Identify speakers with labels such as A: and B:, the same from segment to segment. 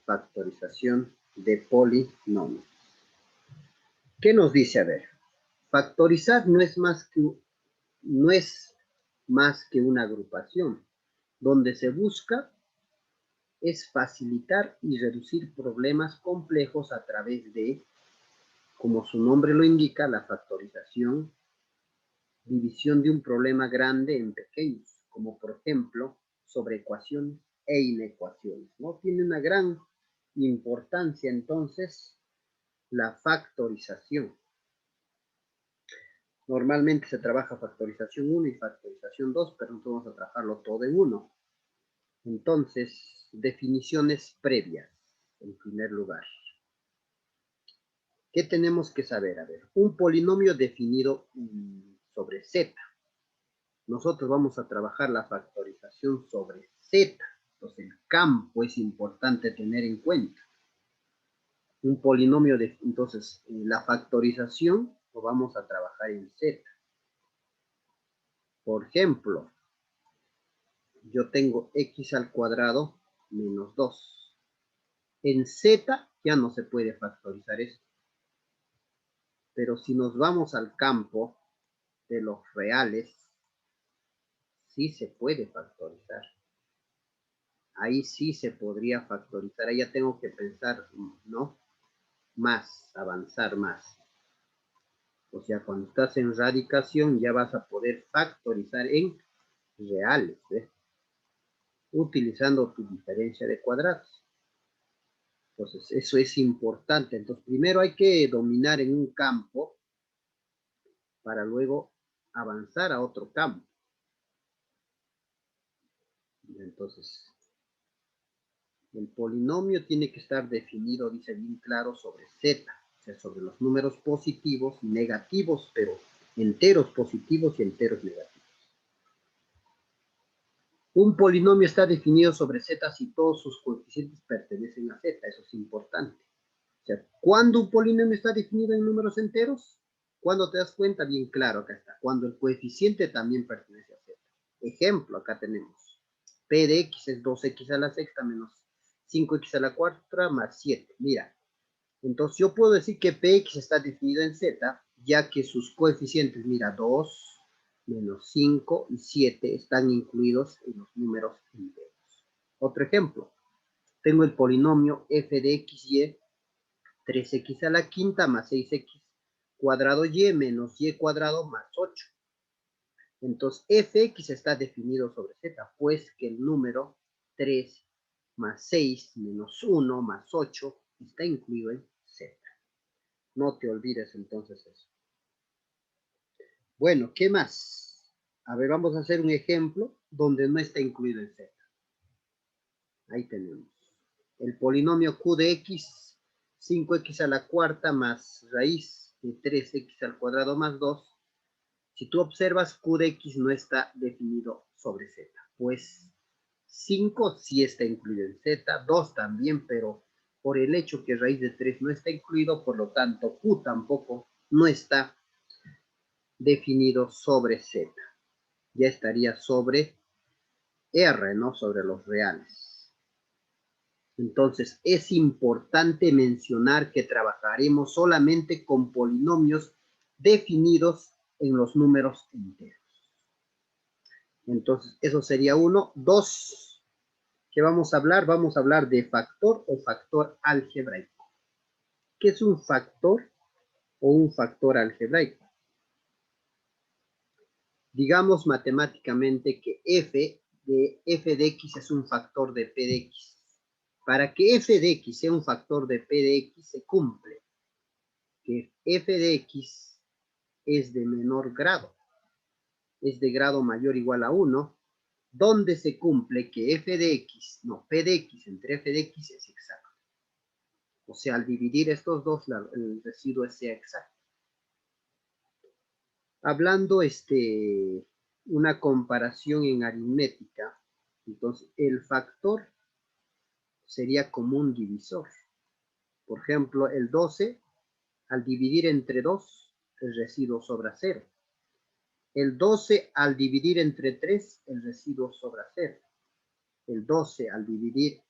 A: factorización de polinomios. ¿Qué nos dice? A ver, factorizar no es más que una agrupación, donde se busca es facilitar y reducir problemas complejos a través de, como su nombre lo indica, la factorización, división de un problema grande en pequeños, como por ejemplo sobreecuaciones e inecuaciones, ¿no? Tiene una gran importancia entonces la factorización. Normalmente se trabaja factorización 1 y factorización 2, pero nosotros vamos a trabajarlo todo en uno. Entonces, definiciones previas, en primer lugar. ¿Qué tenemos que saber? A ver, un polinomio definido sobre Z. Nosotros vamos a trabajar la factorización sobre Z. Entonces, el campo es importante tener en cuenta. Un polinomio, entonces, la factorización lo vamos a trabajar en Z. Por ejemplo, yo tengo x al cuadrado menos 2. En Z ya no se puede factorizar esto. Pero si nos vamos al campo de los reales, sí se puede factorizar. Ahí sí se podría factorizar. Ahí ya tengo que pensar, ¿no? Más, avanzar más. O sea, cuando estás en radicación ya vas a poder factorizar en reales, ¿eh? Utilizando tu diferencia de cuadrados. Entonces, eso es importante. Entonces, primero hay que dominar en un campo para luego avanzar a otro campo. Entonces, el polinomio tiene que estar definido, dice bien claro, sobre Z, o sea, sobre los números positivos y negativos, pero enteros positivos y enteros negativos. Un polinomio está definido sobre Z si todos sus coeficientes pertenecen a Z, eso es importante. O sea, ¿cuándo un polinomio está definido en números enteros? ¿Cuándo te das cuenta? Bien claro, acá está. Cuando el coeficiente también pertenece a Z. Ejemplo, acá tenemos. P de X es 2X a la sexta menos 5X a la cuarta más 7. Mira, entonces yo puedo decir que Px está definido en Z, ya que sus coeficientes, mira, 2, menos 5 y 7 están incluidos en los números enteros. Otro ejemplo, tengo el polinomio f de xy, 3x a la quinta más 6x cuadrado y menos y cuadrado más 8. Entonces, fx está definido sobre z, pues que el número 3 más 6 menos 1 más 8 está incluido en z. No te olvides entonces eso. Bueno, ¿qué más? A ver, vamos a hacer un ejemplo donde no está incluido en z. Ahí tenemos. El polinomio q de x, 5x a la cuarta más raíz de 3x al cuadrado más 2. Si tú observas, q de x no está definido sobre z. Pues 5 sí está incluido en z, 2 también, pero por el hecho que raíz de 3 no está incluido, por lo tanto q tampoco no está definido sobre z. Ya estaría sobre R, ¿no? Sobre los reales. Entonces, es importante mencionar que trabajaremos solamente con polinomios definidos en los números enteros. Entonces, eso sería uno. Dos, ¿qué vamos a hablar? Vamos a hablar de factor o factor algebraico. ¿Qué es un factor o un factor algebraico? Digamos matemáticamente que f de x es un factor de p de x. Para que f de x sea un factor de p de x, se cumple que f de x es de menor grado, es de grado mayor o igual a 1, donde se cumple que f de x, no, p de x entre f de x es exacto. O sea, al dividir estos dos, el residuo sea exacto. Hablando una comparación en aritmética, entonces el factor sería como un divisor. Por ejemplo, el 12, al dividir entre 2, el residuo sobra 0. El 12 al dividir entre 3, el residuo sobra 0. El 12 al dividir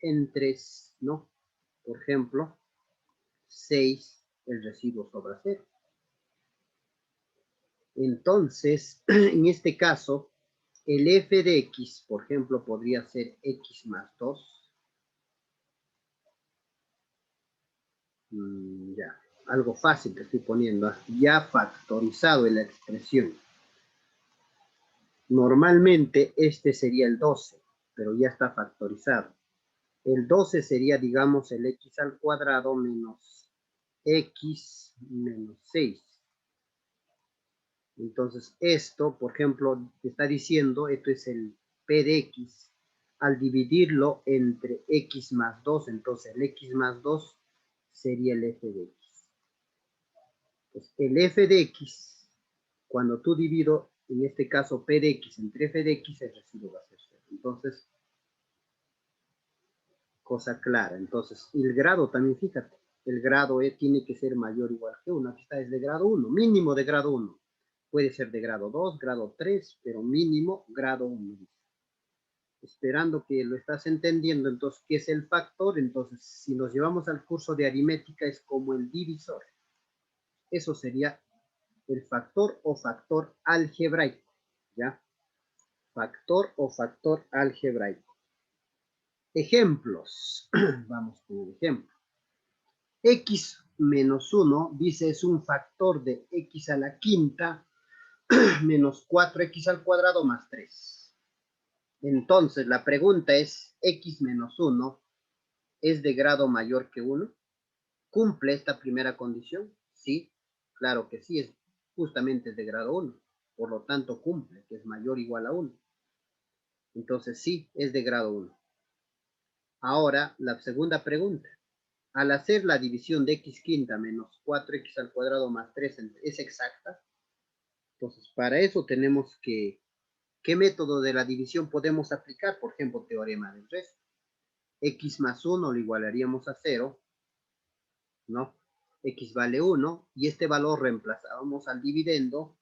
A: entre ¿no? Por ejemplo, 6, el residuo sobra 0. Entonces, en este caso, el f de x, por ejemplo, podría ser x más 2. Ya, algo fácil que estoy poniendo, ya factorizado en la expresión. Normalmente este sería el 12, pero ya está factorizado. El 12 sería, digamos, el x al cuadrado menos x menos 6. Entonces, esto, por ejemplo, te está diciendo, esto es el p de x. Al dividirlo entre x más 2, entonces el x más 2 sería el f de x. Pues el f de x, cuando tú divido, en este caso p de x entre f de x, el residuo va a ser 0. Entonces, cosa clara. Entonces, el grado también, fíjate, el grado tiene que ser mayor o igual que 1. Aquí está, es de grado 1, mínimo de grado 1. Puede ser de grado 2, grado 3, pero mínimo grado 1. Esperando que lo estás entendiendo, entonces, ¿qué es el factor? Entonces, si nos llevamos al curso de aritmética, es como el divisor. Eso sería el factor o factor algebraico, ¿ya? Factor o factor algebraico. Ejemplos. Vamos con el ejemplo. X menos 1, dice, es un factor de x a la quinta menos 4x al cuadrado más 3. Entonces, la pregunta es, ¿x menos 1 es de grado mayor que 1? ¿Cumple esta primera condición? Sí, claro que sí, es justamente de grado 1. Por lo tanto, cumple, que es mayor o igual a 1. Entonces, sí, es de grado 1. Ahora, la segunda pregunta. Al hacer la división de x quinta menos 4x al cuadrado más 3, ¿es exacta? Entonces, para eso tenemos que, ¿qué método de la división podemos aplicar? Por ejemplo, teorema del resto. X más 1 lo igualaríamos a 0, ¿no? X vale 1, y este valor reemplazamos al dividendo.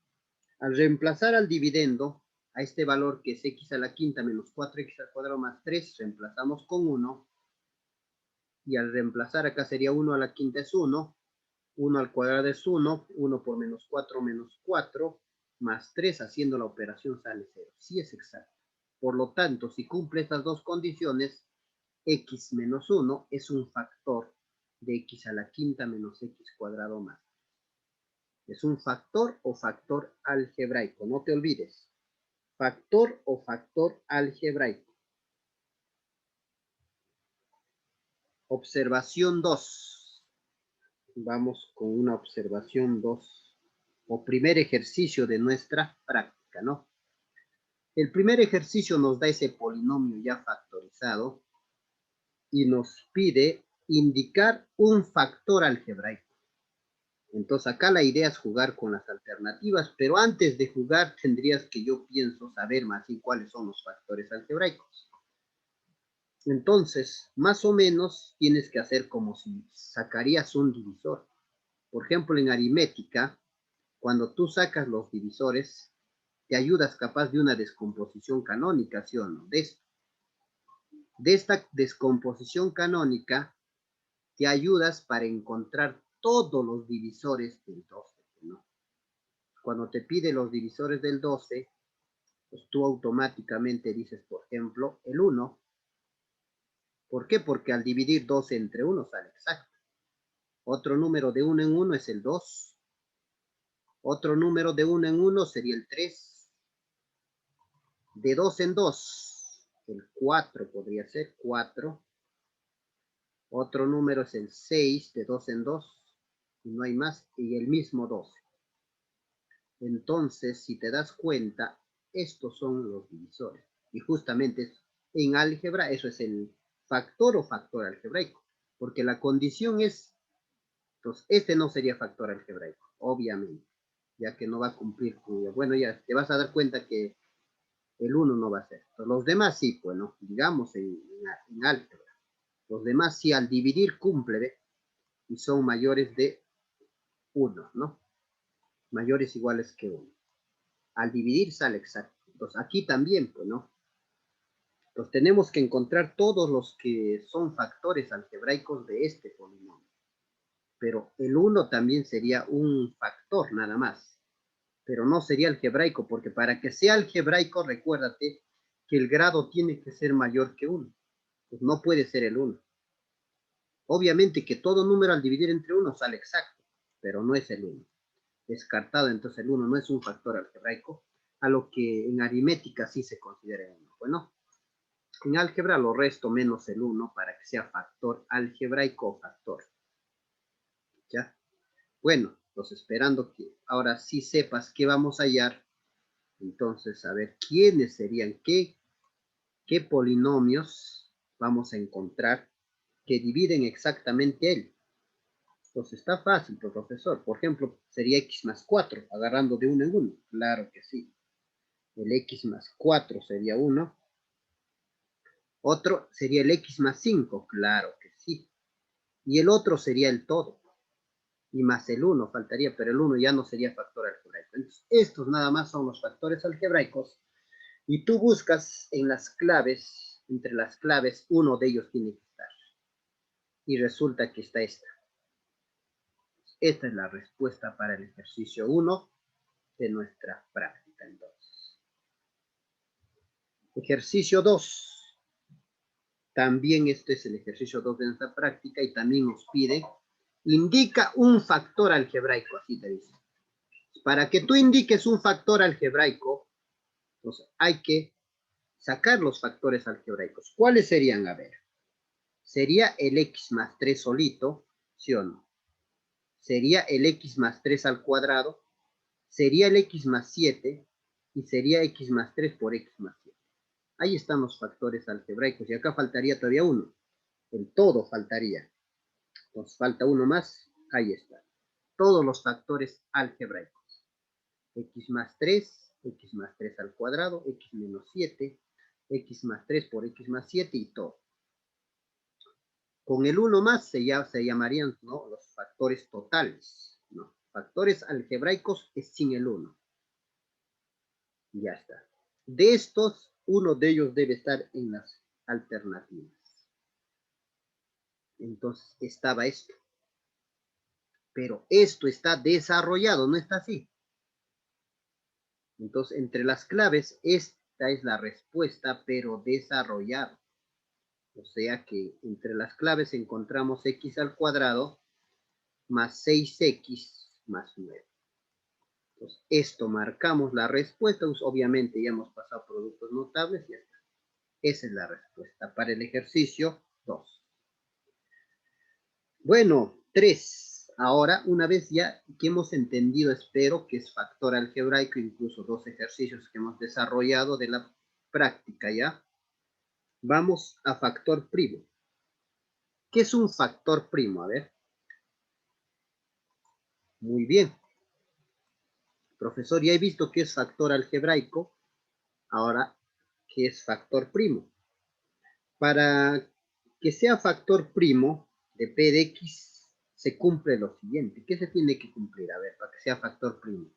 A: Al reemplazar al dividendo, a este valor que es x a la quinta menos 4x al cuadrado más 3, reemplazamos con 1, y al reemplazar acá sería 1 a la quinta es 1, 1 al cuadrado es 1, 1 por menos 4, más 3, haciendo la operación sale 0. Sí es exacto. Por lo tanto, si cumple estas dos condiciones, x menos 1 es un factor de x a la quinta menos x cuadrado más. Es un factor o factor algebraico, no te olvides. Factor o factor algebraico. Observación 2. Vamos con una observación 2. O primer ejercicio de nuestra práctica, ¿no? El primer ejercicio nos da ese polinomio ya factorizado y nos pide indicar un factor algebraico. Entonces acá la idea es jugar con las alternativas, pero antes de jugar tendrías que, yo pienso, saber más bien cuáles son los factores algebraicos. Entonces, más o menos tienes que hacer como si sacarías un divisor. Por ejemplo, en aritmética, cuando tú sacas los divisores, te ayudas capaz de una descomposición canónica, ¿sí o no? De esta descomposición canónica, te ayudas para encontrar todos los divisores del 12, ¿no? Cuando te pide los divisores del 12, pues tú automáticamente dices, por ejemplo, el 1. ¿Por qué? Porque al dividir 12 entre 1 sale exacto. Otro número de 1 en 1 es el 2. Otro número de 1 en 1 sería el 3. De 2 en 2, el 4 podría ser 4. Otro número es el 6, de 2 en 2. Y no hay más. Y el mismo 12. Entonces, si te das cuenta, estos son los divisores. Y justamente en álgebra, eso es el factor o factor algebraico. Porque la condición es, entonces, este no sería factor algebraico, obviamente, ya que no va a cumplir con, bueno, ya te vas a dar cuenta que el 1 no va a ser. Entonces, los demás sí, bueno, digamos en álgebra. Los demás sí, al dividir cumple, ¿ve? Y son mayores de 1, ¿no? Mayores iguales que 1. Al dividir sale exacto. Entonces, aquí también, pues, ¿no? Entonces tenemos que encontrar todos los que son factores algebraicos de este polinomio. Pero el 1 también sería un factor nada más. Pero no sería algebraico, porque para que sea algebraico, recuérdate que el grado tiene que ser mayor que 1. Pues no puede ser el 1. Obviamente que todo número al dividir entre 1 sale exacto, pero no es el 1. Descartado, entonces el 1 no es un factor algebraico, a lo que en aritmética sí se considera 1. Bueno, en álgebra lo resto menos el 1 para que sea factor algebraico o factor. ¿Ya? Bueno, pues esperando que ahora sí sepas qué vamos a hallar. Entonces, a ver, ¿quiénes serían? ¿Qué polinomios vamos a encontrar que dividen exactamente él? Pues está fácil, profesor. Por ejemplo, sería x más 4, agarrando de 1 en 1. Claro que sí. El x más 4 sería 1. Otro sería el x más 5. Claro que sí. Y el otro sería el todo. Y más el 1 faltaría, pero el 1 ya no sería factor algebraico. Entonces, estos nada más son los factores algebraicos. Y tú buscas en las claves, entre las claves, uno de ellos tiene que estar. Y resulta que está esta. Esta es la respuesta para el ejercicio 1 de nuestra práctica, entonces. Ejercicio 2. También este es el ejercicio 2 de nuestra práctica y también nos pide, indica un factor algebraico, así te dice. Para que tú indiques un factor algebraico, pues hay que sacar los factores algebraicos. ¿Cuáles serían? A ver, sería el x más 3 solito, ¿sí o no? Sería el x más 3 al cuadrado, sería el x más 7 y sería x más 3 por x más 7. Ahí están los factores algebraicos y acá faltaría todavía uno. El todo faltaría. Entonces falta uno más. Ahí está. Todos los factores algebraicos. X más 3, x más 3 al cuadrado, x menos 7, x más 3 por x más 7 y todo. Con el 1 más se llamarían, ¿no?, los factores totales. ¿No? Factores algebraicos es sin el 1. Ya está. De estos, uno de ellos debe estar en las alternativas. Entonces estaba esto. Pero esto está desarrollado, no está así. Entonces, entre las claves, esta es la respuesta, pero desarrollada. O sea que entre las claves encontramos x al cuadrado más 6x más 9. Entonces, esto marcamos la respuesta. Pues, obviamente ya hemos pasado productos notables y ya está. Esa es la respuesta para el ejercicio 2. Bueno, 3. Ahora, una vez ya que hemos entendido, espero que es factor algebraico, incluso 2 ejercicios que hemos desarrollado de la práctica ya, vamos a factor primo. ¿Qué es un factor primo? A ver. Muy bien. Profesor, ya he visto que es factor algebraico. Ahora, ¿qué es factor primo? Para que sea factor primo de P de X, se cumple lo siguiente. ¿Qué se tiene que cumplir? A ver, para que sea factor primo.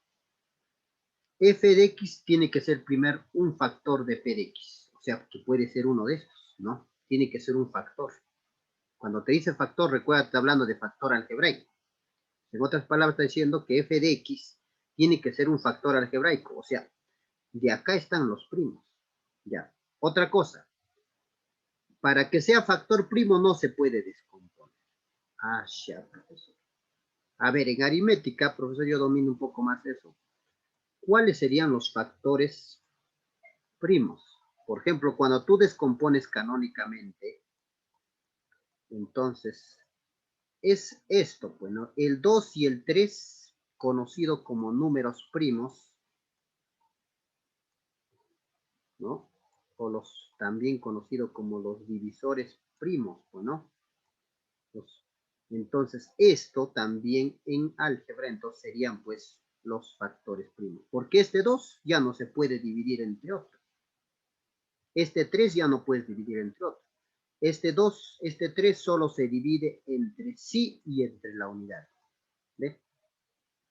A: F de X tiene que ser primero un factor de P de X. O sea, que puede ser uno de estos, ¿no? Tiene que ser un factor. Cuando te dice factor, recuerda, está hablando de factor algebraico. En otras palabras, está diciendo que F de X tiene que ser un factor algebraico. O sea, de acá están los primos. Ya. Otra cosa. Para que sea factor primo no se puede descomponer. Ah, ya, profesor. A ver, en aritmética, profesor, yo domino un poco más eso. ¿Cuáles serían los factores primos? Por ejemplo, cuando tú descompones canónicamente, entonces, es esto, pues, ¿no? El 2 y el 3, conocido como números primos, ¿no? O los también conocidos como los divisores primos, pues, ¿no? Entonces, esto también en álgebra, entonces serían, pues, los factores primos. Porque este 2 ya no se puede dividir entre otros. Este 3 ya no puedes dividir entre otros. Este 2, este 3 solo se divide entre sí y entre la unidad. ¿Ve?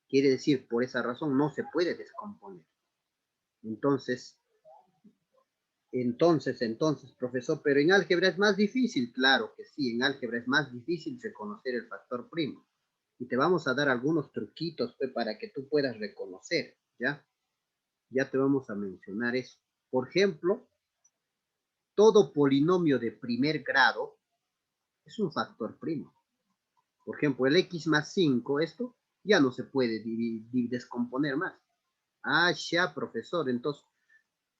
A: Quiere decir, por esa razón no se puede descomponer. Entonces, Entonces, profesor, pero en álgebra es más difícil. Claro que sí, en álgebra es más difícil reconocer el factor primo. Y te vamos a dar algunos truquitos pues, para que tú puedas reconocer, ¿ya? Ya te vamos a mencionar eso. Por ejemplo, todo polinomio de primer grado es un factor primo. Por ejemplo, el x más 5, esto ya no se puede descomponer más. Ah, ya, profesor, entonces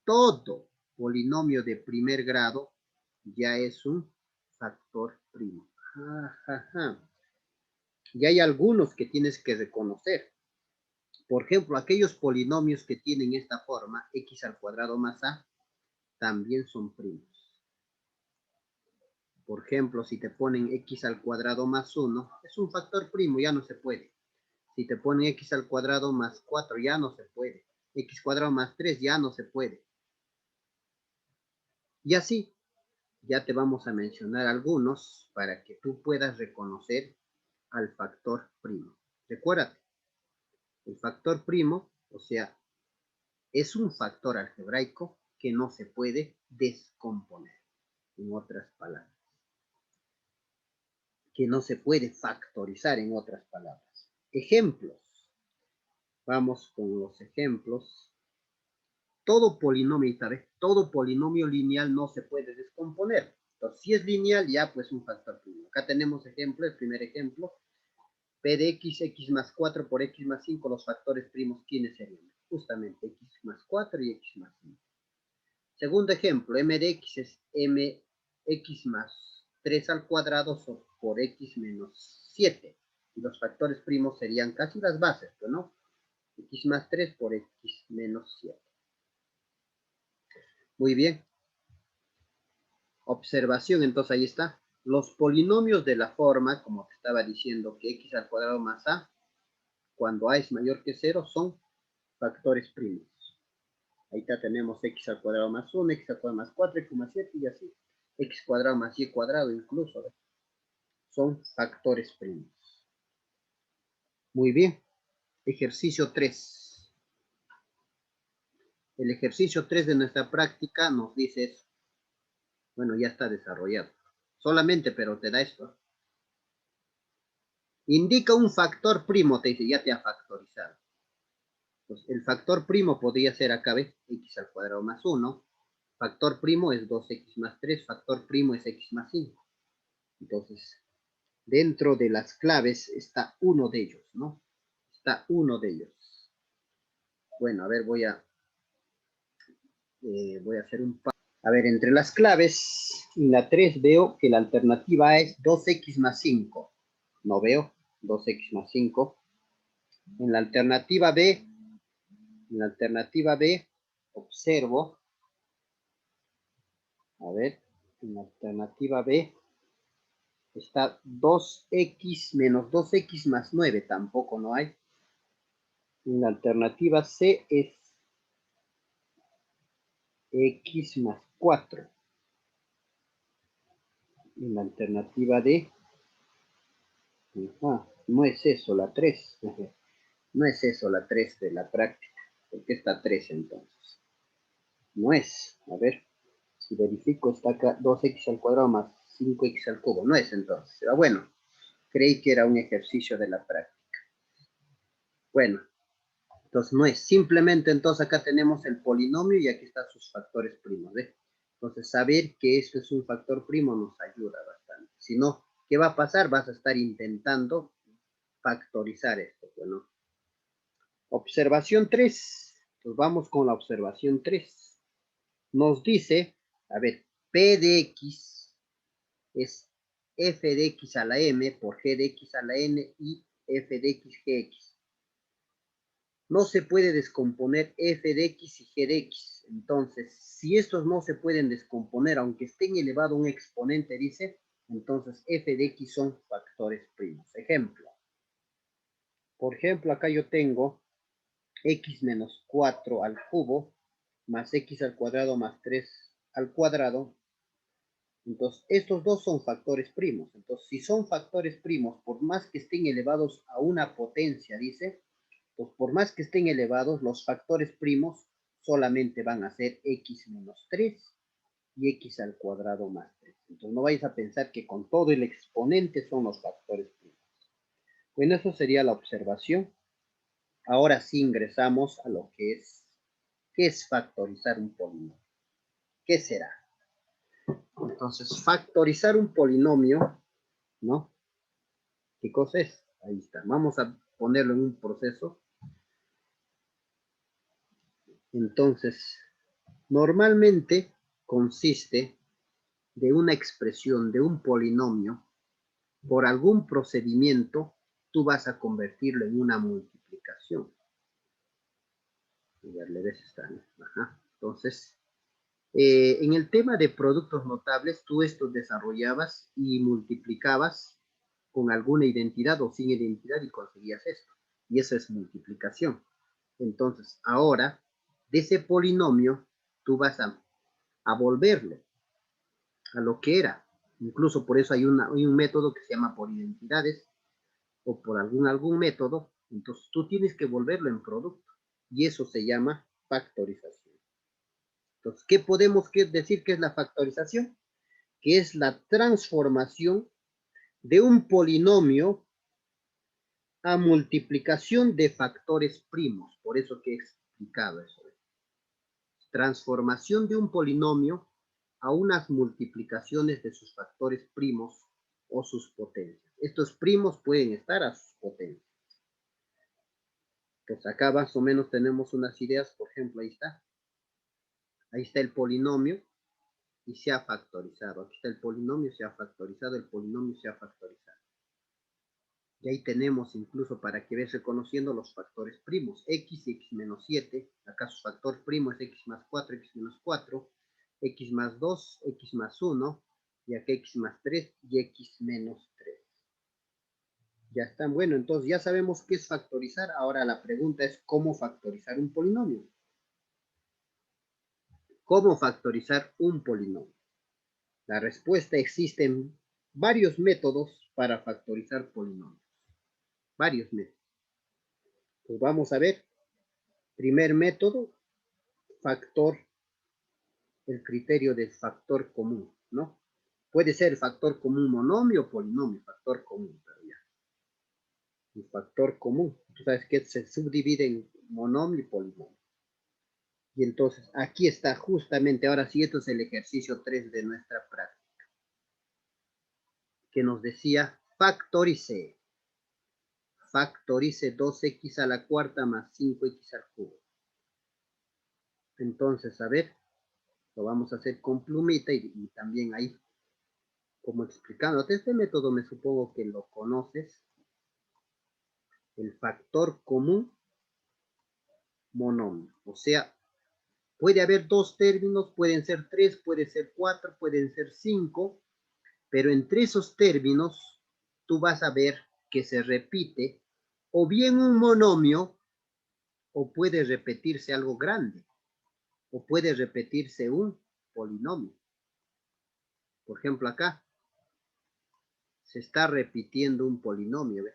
A: todo polinomio de primer grado ya es un factor primo. Y hay algunos que tienes que reconocer. Por ejemplo, aquellos polinomios que tienen esta forma, x al cuadrado más a, también son primos. Por ejemplo, si te ponen x al cuadrado más 1, es un factor primo, ya no se puede. Si te ponen x al cuadrado más 4, ya no se puede. X cuadrado más 3, ya no se puede. Y así, ya te vamos a mencionar algunos para que tú puedas reconocer al factor primo. Recuérdate, el factor primo, o sea, es un factor algebraico que no se puede descomponer, en otras palabras. Que no se puede factorizar, en otras palabras. Ejemplos. Vamos con los ejemplos. Todo polinomio, ¿sabes? Todo polinomio lineal no se puede descomponer. Entonces, si es lineal, ya pues un factor primo. Acá tenemos ejemplo, el primer ejemplo. P de x, x más 4 por x más 5, los factores primos, ¿quiénes serían? Justamente x más 4 y x más 5. Segundo ejemplo, m de x es mx más 3 al cuadrado por x menos 7. Y los factores primos serían casi las bases, ¿no? X más 3 por x menos 7. Muy bien. Observación, entonces ahí está. Los polinomios de la forma, como te estaba diciendo, que x al cuadrado más a, cuando a es mayor que 0, son factores primos. Ahí está, tenemos x al cuadrado más 1, x al cuadrado más 4, x más 7 y así. X cuadrado más y cuadrado incluso. ¿Ves? Son factores primos. Muy bien. Ejercicio 3. El ejercicio 3 de nuestra práctica nos dice eso. Bueno, ya está desarrollado. Solamente, pero te da esto. Indica un factor primo, te dice, ya te ha factorizado. Pues el factor primo podría ser acá, ¿ves? X al cuadrado más 1. Factor primo es 2x más 3. Factor primo es x más 5. Entonces, dentro de las claves está uno de ellos, ¿no? Está uno de ellos. Bueno, a ver, voy a hacer un... A ver, entre las claves, en la 3 veo que la alternativa es 2x más 5. No veo 2x más 5. En la alternativa B, observo, a ver, en la alternativa B está 2x menos 2x más 9, tampoco no hay. En la alternativa C es x más 4. En la alternativa D, no es eso la 3. No es eso la 3 de la práctica. ¿Por qué está 3 entonces? No es. A ver, si verifico, está acá 2x al cuadrado más 5x al cubo. No es entonces. Pero bueno, creí que era un ejercicio de la práctica. Bueno, entonces no es. Simplemente entonces acá tenemos el polinomio y aquí están sus factores primos. ¿Ve? Entonces saber que esto es un factor primo nos ayuda bastante. Si no, ¿qué va a pasar? Vas a estar intentando factorizar esto. Bueno, observación 3. Pues vamos con la observación 3. Nos dice, a ver, P de X es F de X a la M por G de X a la N y F de X GX. No se puede descomponer F de X y G de X. Entonces, si estos no se pueden descomponer, aunque estén elevado a un exponente, dice, entonces F de X son factores primos. Ejemplo. Por ejemplo, acá yo tengo x menos 4 al cubo más x al cuadrado más 3 al cuadrado. Entonces, estos dos son factores primos. Entonces, si son factores primos, por más que estén elevados a una potencia, dice, pues por más que estén elevados, los factores primos solamente van a ser x menos 3 y x al cuadrado más 3. Entonces no vais a pensar que con todo el exponente son los factores primos. Bueno, eso sería la observación. Ahora sí ingresamos a lo que es, ¿qué es factorizar un polinomio? ¿Qué será? Entonces, factorizar un polinomio, ¿no? ¿Qué cosa es? Ahí está. Vamos a ponerlo en un proceso. Entonces, normalmente consiste de una expresión de un polinomio. Por algún procedimiento, tú vas a convertirlo en una multiplicación. Ya le ves esta, ¿no? Ajá. Entonces, en el tema de productos notables, tú esto desarrollabas y multiplicabas con alguna identidad o sin identidad y conseguías esto. Y eso es multiplicación. Entonces, ahora, de ese polinomio, tú vas a volverlo a lo que era. Incluso por eso hay un método que se llama por identidades o por algún método. Entonces, tú tienes que volverlo en producto. Y eso se llama factorización. Entonces, ¿qué podemos decir que es la factorización? Que es la transformación de un polinomio a multiplicación de factores primos. Por eso que he explicado eso. Transformación de un polinomio a unas multiplicaciones de sus factores primos o sus potencias. Estos primos pueden estar a sus potencias. Pues acá más o menos tenemos unas ideas, por ejemplo, ahí está. Ahí está el polinomio y se ha factorizado. Aquí está el polinomio, se ha factorizado, el polinomio se ha factorizado. Y ahí tenemos incluso para que veas reconociendo los factores primos. X y x menos 7. Acá su factor primo es x más 4, x menos 4. X más 2, x más 1. Y acá x más 3 y x menos 3. Ya están. Bueno, entonces ya sabemos qué es factorizar. Ahora la pregunta es cómo factorizar un polinomio. ¿Cómo factorizar un polinomio? La respuesta: existen varios métodos para factorizar polinomios. Varios métodos. Pues vamos a ver. Primer método, factor, el criterio del factor común, ¿no? Puede ser factor común monomio o polinomio, factor común, pero ya. El factor común. Tú sabes que se subdivide en monomio y polinomio. Y entonces, aquí está justamente, ahora sí, esto es el ejercicio 3 de nuestra práctica, que nos decía, factorice 2x a la cuarta más 5x al cubo. Entonces, a ver, lo vamos a hacer con plumita y también ahí, como explicándote. Este método me supongo que lo conoces. El factor común monomio. O sea, puede haber dos términos, pueden ser 3, puede ser 4, pueden ser 5, pero entre esos términos tú vas a ver que se repite o bien un monomio o puede repetirse algo grande o puede repetirse un polinomio. Por ejemplo, acá se está repitiendo un polinomio, ¿ves?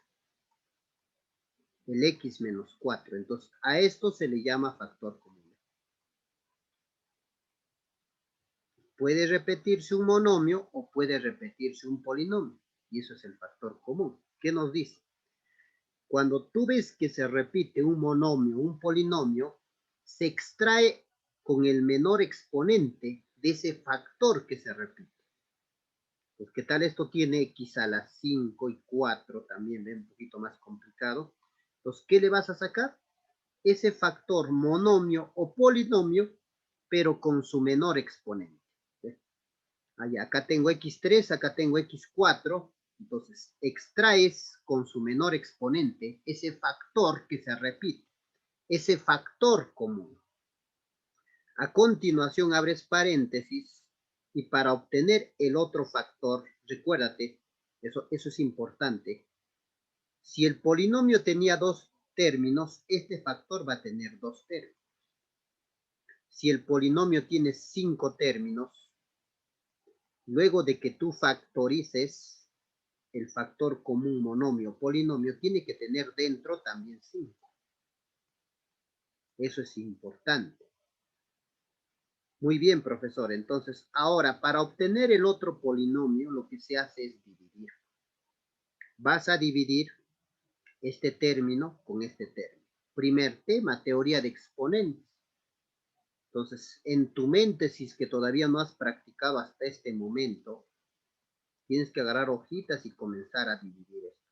A: El x menos 4. Entonces, a esto se le llama factor común. Puede repetirse un monomio o puede repetirse un polinomio. Y eso es el factor común. ¿Qué nos dice? Cuando tú ves que se repite un monomio, un polinomio, se extrae con el menor exponente de ese factor que se repite. Pues, ¿qué tal esto tiene x a la 5 y 4? También es un poquito más complicado. Entonces, ¿qué le vas a sacar? Ese factor monomio o polinomio, pero con su menor exponente. Allá, acá tengo x3, acá tengo x4. Entonces, extraes con su menor exponente ese factor que se repite, ese factor común. A continuación, abres paréntesis y para obtener el otro factor, recuérdate, eso es importante. Si el polinomio tenía dos términos, este factor va a tener dos términos. Si el polinomio tiene 5 términos, luego de que tú factorices el factor común monomio polinomio, tiene que tener dentro también 5. Eso es importante. Muy bien, profesor. Entonces, ahora, para obtener el otro polinomio, lo que se hace es dividir. Vas a dividir este término con este término. Primer tema, teoría de exponentes. Entonces, en tu mente, si es que todavía no has practicado hasta este momento, tienes que agarrar hojitas y comenzar a dividir esto.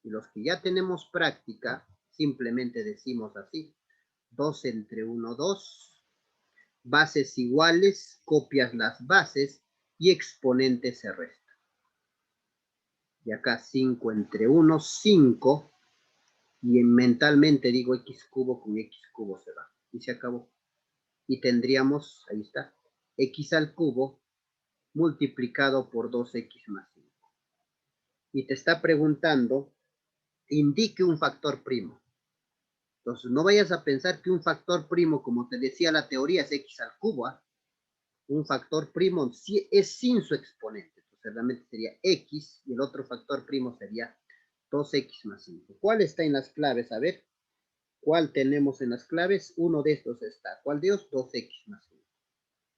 A: Y los que ya tenemos práctica, simplemente decimos así: 2 entre 1, 2. Bases iguales, copias las bases y exponentes se restan. Y acá 5 entre 1, 5. Y mentalmente digo x cubo con x cubo se va. Y se acabó. Y tendríamos, ahí está, x al cubo multiplicado por 2x más 5. Y te está preguntando, indique un factor primo. Entonces, no vayas a pensar que un factor primo, como te decía la teoría, es x al cubo. ¿Eh? Un factor primo es sin su exponente. Entonces, realmente sería x y el otro factor primo sería 2x más 5. ¿Cuál está en las claves? A ver, ¿cuál tenemos en las claves? Uno de estos está. ¿Cuál de ellos? 2x más 5.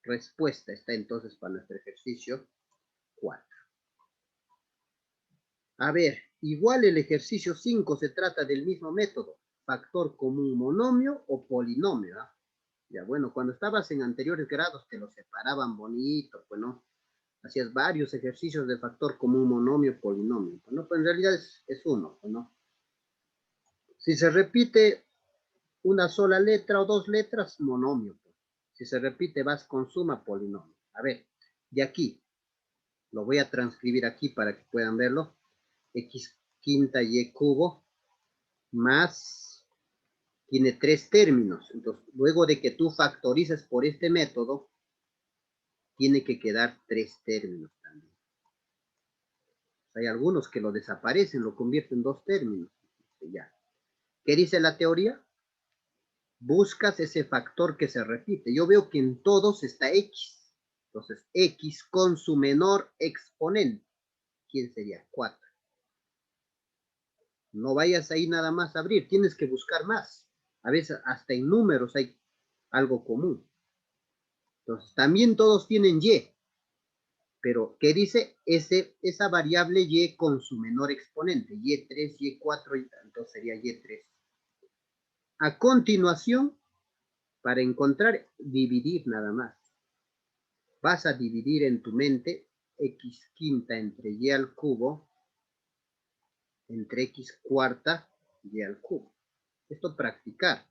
A: Respuesta está entonces para nuestro ejercicio 4. A ver, igual el ejercicio 5 se trata del mismo método. Factor común monomio o polinomio. ¿eh? Ya, bueno, cuando estabas en anteriores grados te lo separaban bonito, pues no. Hacías varios ejercicios de factor común monomio, polinomio. Pues no, pues en realidad es uno, pues no. Si se repite una sola letra o dos letras, monomio. Pues. Si se repite, vas con suma, polinomio. A ver, de aquí, lo voy a transcribir aquí para que puedan verlo. X quinta y cubo más, tiene 3 términos. Entonces, luego de que tú factorices por este método, tiene que quedar 3 términos también. Hay algunos que lo desaparecen, lo convierten en 2 términos. Ya. ¿Qué dice la teoría? Buscas ese factor que se repite. Yo veo que en todos está x. Entonces, x con su menor exponente. ¿Quién sería? 4. No vayas ahí nada más a abrir, tienes que buscar más. A veces hasta en números hay algo común. Entonces, también todos tienen y. Pero, ¿qué dice? Esa variable y con su menor exponente. Y3, Y4, entonces sería Y3. A continuación, para encontrar, dividir nada más. Vas a dividir en tu mente x quinta entre y al cubo entre x cuarta y al cubo. Esto practicar.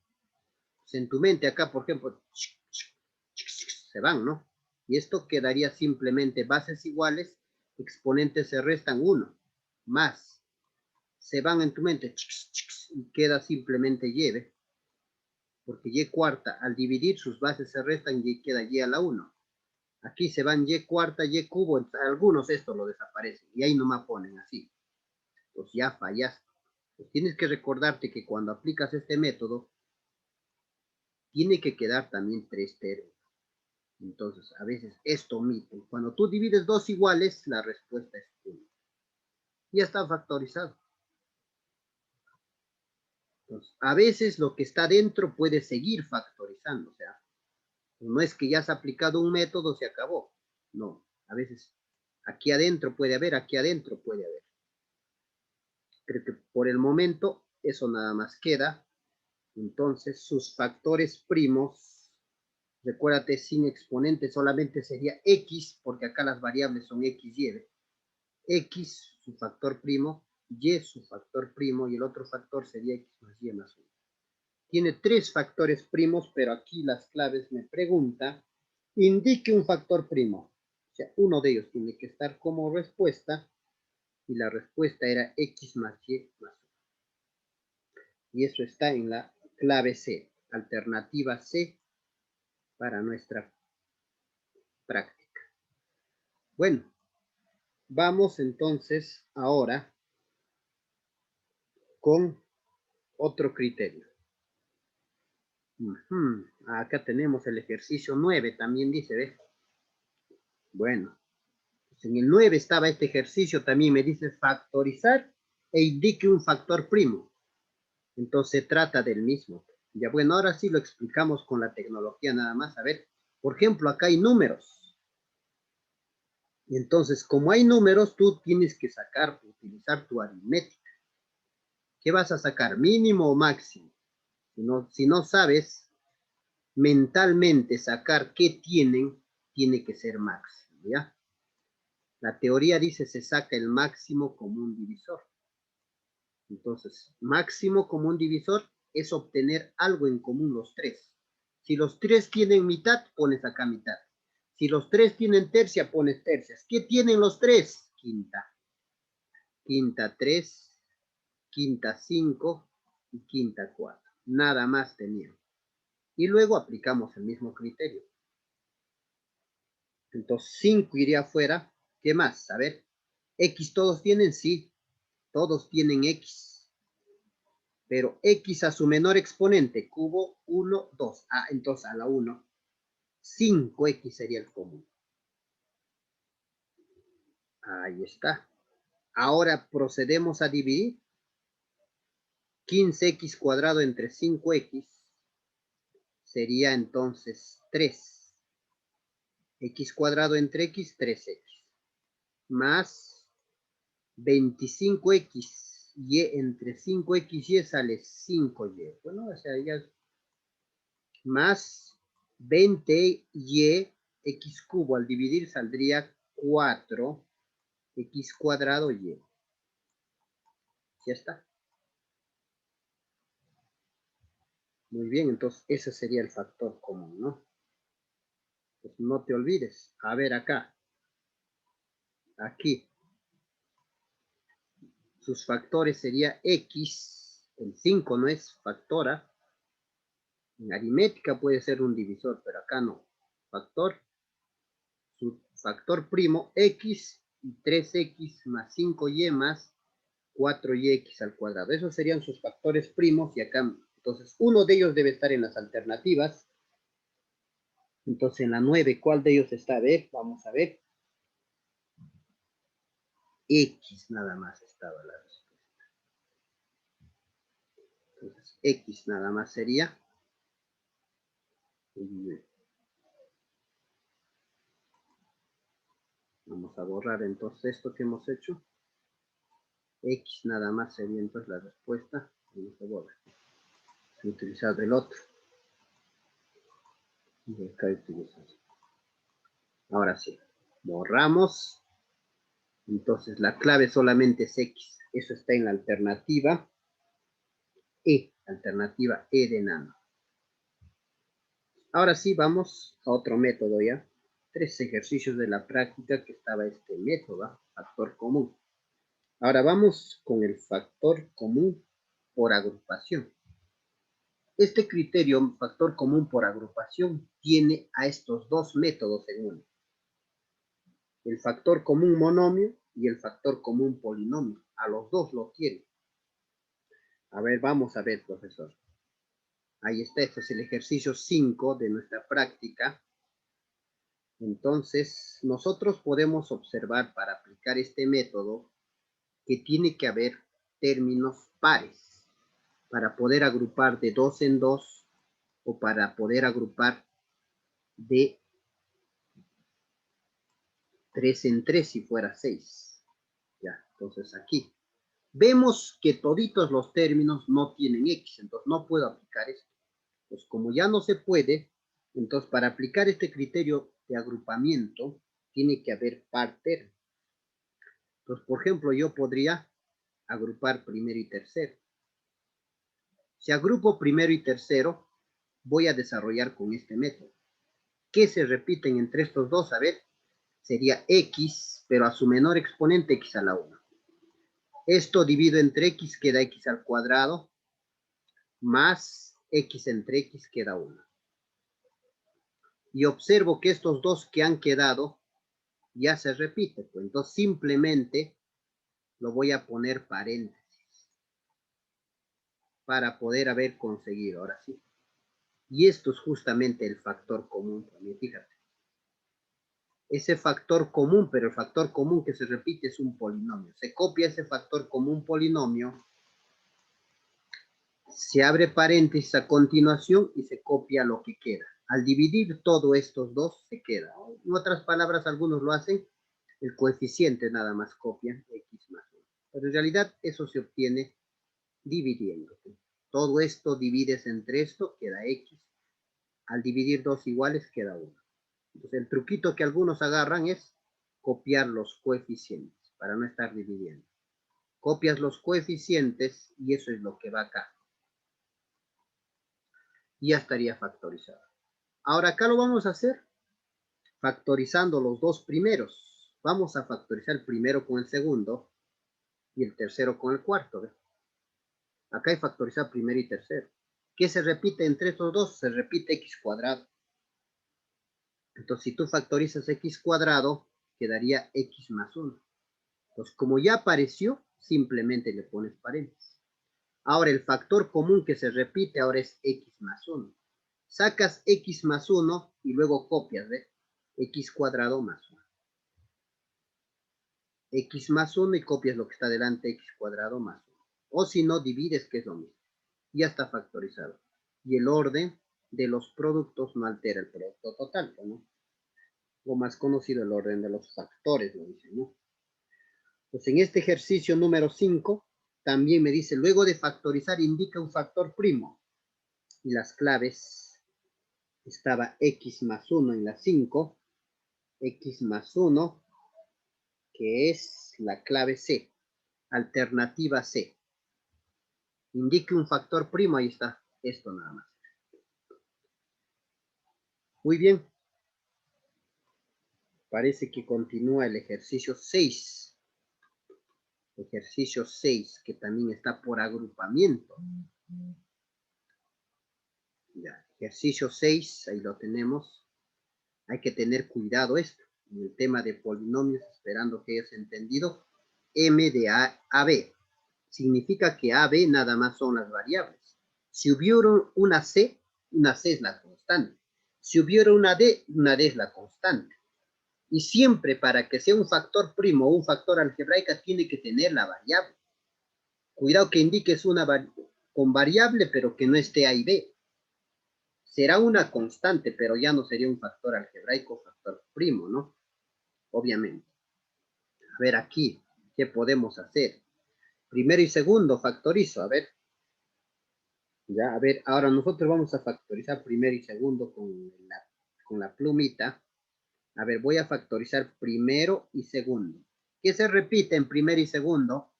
A: Pues en tu mente acá, por ejemplo, se van, ¿no? Y esto quedaría simplemente bases iguales, exponentes se restan 1, más, se van en tu mente, y queda simplemente y, ¿ve? Porque y cuarta, al dividir sus bases se restan y queda y a la 1. Aquí se van y cuarta, y cubo, algunos esto lo desaparecen, y ahí nomás ponen así. Pues ya fallaste. Pues tienes que recordarte que cuando aplicas este método, tiene que quedar también 3 términos. Entonces, a veces esto omite. Cuando tú divides dos iguales, la respuesta es 1. Ya está factorizado. Entonces, a veces lo que está dentro puede seguir factorizando. O sea, no es que ya has aplicado un método, se acabó. No, a veces aquí adentro puede haber, aquí adentro puede haber. Creo que por el momento eso nada más queda. Entonces, sus factores primos, recuérdate, sin exponente solamente sería x, porque acá las variables son x y. X, su factor primo, y, su factor primo, y el otro factor sería x más y más 1. Tiene 3 factores primos, pero aquí las claves me pregunta, indique un factor primo. O sea, uno de ellos tiene que estar como respuesta, y la respuesta era x más y más 1. Y eso está en la clave C, alternativa C para nuestra práctica. Bueno, vamos entonces ahora con otro criterio. Acá tenemos el ejercicio 9, también dice, ¿ves? Bueno, pues en el 9 estaba este ejercicio, también me dice factorizar e indique un factor primo. Entonces se trata del mismo. Ya bueno, ahora sí lo explicamos con la tecnología nada más. A ver, Por ejemplo, acá hay números. Entonces, como hay números, tú tienes que utilizar tu aritmética. ¿Qué vas a sacar? ¿Mínimo o máximo? Si no sabes mentalmente sacar qué tienen, tiene que ser máximo, ¿ya? La teoría dice se saca el máximo común divisor. Entonces, máximo común divisor es obtener algo en común los tres. Si los tres tienen mitad, pones acá mitad. Si los tres tienen tercia, pones tercias. ¿Qué tienen los tres? Quinta. Quinta 3, quinta 5 y quinta 4. Nada más tenían. Y luego aplicamos el mismo criterio. Entonces 5 iría afuera. ¿Qué más? A ver. ¿X todos tienen? Sí. Todos tienen X. Pero X a su menor exponente, cubo 1, 2. Ah, entonces a la 1. 5X sería el común. Ahí está. Ahora procedemos a dividir. 15X cuadrado entre 5X sería entonces 3. X cuadrado entre X, 3X. Más 25X y entre 5X y sale 5Y. Bueno, o sea, ya más 20Y X cubo al dividir saldría 4X cuadrado Y. Ya está. Muy bien, entonces ese sería el factor común, ¿no? Pues no te olvides. A ver acá. Aquí. Sus factores sería X. El 5 no es factora. En aritmética puede ser un divisor, pero acá no. Factor. Su factor primo X y 3X más 5Y más 4YX al cuadrado. Esos serían sus factores primos y acá, entonces uno de ellos debe estar en las alternativas. Entonces en la 9, ¿cuál de ellos está? A ver, vamos a ver. X nada más estaba la respuesta. Entonces X nada más sería. Vamos a borrar entonces esto que hemos hecho. X nada más sería entonces la respuesta. Y no se borra. He utilizado el otro. Y acá utilizamos. Ahora sí. Borramos. Entonces la clave solamente es X. Eso está en la alternativa E. Alternativa E de nano. Ahora sí vamos a otro método ya. 3 ejercicios de la práctica que estaba este método. Factor común. Ahora vamos con el factor común por agrupación. Este criterio, factor común por agrupación, tiene a estos dos métodos en uno. El factor común monomio y el factor común polinomio. A los dos lo tiene. A ver, vamos a ver, profesor. Ahí está, este es el ejercicio 5 de nuestra práctica. Entonces, nosotros podemos observar para aplicar este método que tiene que haber términos pares para poder agrupar de 2 en 2 o para poder agrupar de 3 en 3 si fuera 6. Ya, entonces aquí vemos que toditos los términos no tienen X, entonces no puedo aplicar esto. Pues como ya no se puede, entonces para aplicar este criterio de agrupamiento tiene que haber par término. Entonces, por ejemplo, yo podría agrupar primero y tercero. Si agrupo primero y tercero, voy a desarrollar con este método. ¿Qué se repiten entre estos dos? A ver, sería X, pero a su menor exponente X a la 1. Esto divido entre X, queda X al cuadrado, más X entre X queda 1. Y observo que estos dos que han quedado ya se repiten. Pues entonces simplemente lo voy a poner paréntesis para poder haber conseguido, ahora sí. Y esto es justamente el factor común también, fíjate. Ese factor común, pero el factor común que se repite es un polinomio. Se copia ese factor común polinomio, se abre paréntesis a continuación y se copia lo que queda. Al dividir todo estos dos, se queda. En otras palabras, algunos lo hacen, el coeficiente nada más copian x más 1. Pero en realidad eso se obtiene dividiendo. Todo esto divides entre esto, queda x. Al dividir dos iguales, queda 1. Entonces, el truquito que algunos agarran es copiar los coeficientes para no estar dividiendo. Copias los coeficientes y eso es lo que va acá. Y ya estaría factorizado. Ahora acá lo vamos a hacer factorizando los dos primeros. Vamos a factorizar el primero con el segundo y el tercero con el cuarto. ¿Ve? Acá hay factorizar primero y tercero. ¿Qué se repite entre estos dos? Se repite x cuadrado. Entonces, si tú factorizas x cuadrado, quedaría x más 1. Entonces, como ya apareció, simplemente le pones paréntesis. Ahora, el factor común que se repite ahora es x más 1. Sacas x más 1 y luego copias, ¿ves? X cuadrado más 1. X más 1 y copias lo que está delante, x cuadrado más 1. O si no, divides, que es lo mismo. Ya está factorizado. Y el orden de los productos no altera el producto total, ¿no? O más conocido, el orden de los factores, lo dicen, ¿no? Pues en este ejercicio número 5, también me dice, luego de factorizar, indica un factor primo. Y las claves, estaba x más 1 en la 5, x más 1, que es la clave C, alternativa C. Indique un factor primo, ahí está, esto nada más. Muy bien. Parece que continúa el ejercicio 6. Ejercicio 6, que también está por agrupamiento. Ya, ejercicio 6, ahí lo tenemos. Hay que tener cuidado esto. En el tema de polinomios, esperando que hayas entendido, m de a a b. Significa que a, b nada más son las variables. Si hubiera una c es la constante. Si hubiera una d es la constante. Y siempre para que sea un factor primo o un factor algebraica tiene que tener la variable. Cuidado que indiques una con variable, pero que no esté A y B. Será una constante, pero ya no sería un factor algebraico, factor primo, ¿no? Obviamente. A ver aquí, ¿qué podemos hacer? Primero y segundo factorizo, a ver. Ya, a ver, ahora nosotros vamos a factorizar primero y segundo con la plumita. A ver, voy a factorizar primero y segundo. ¿Qué se repite en primero y segundo?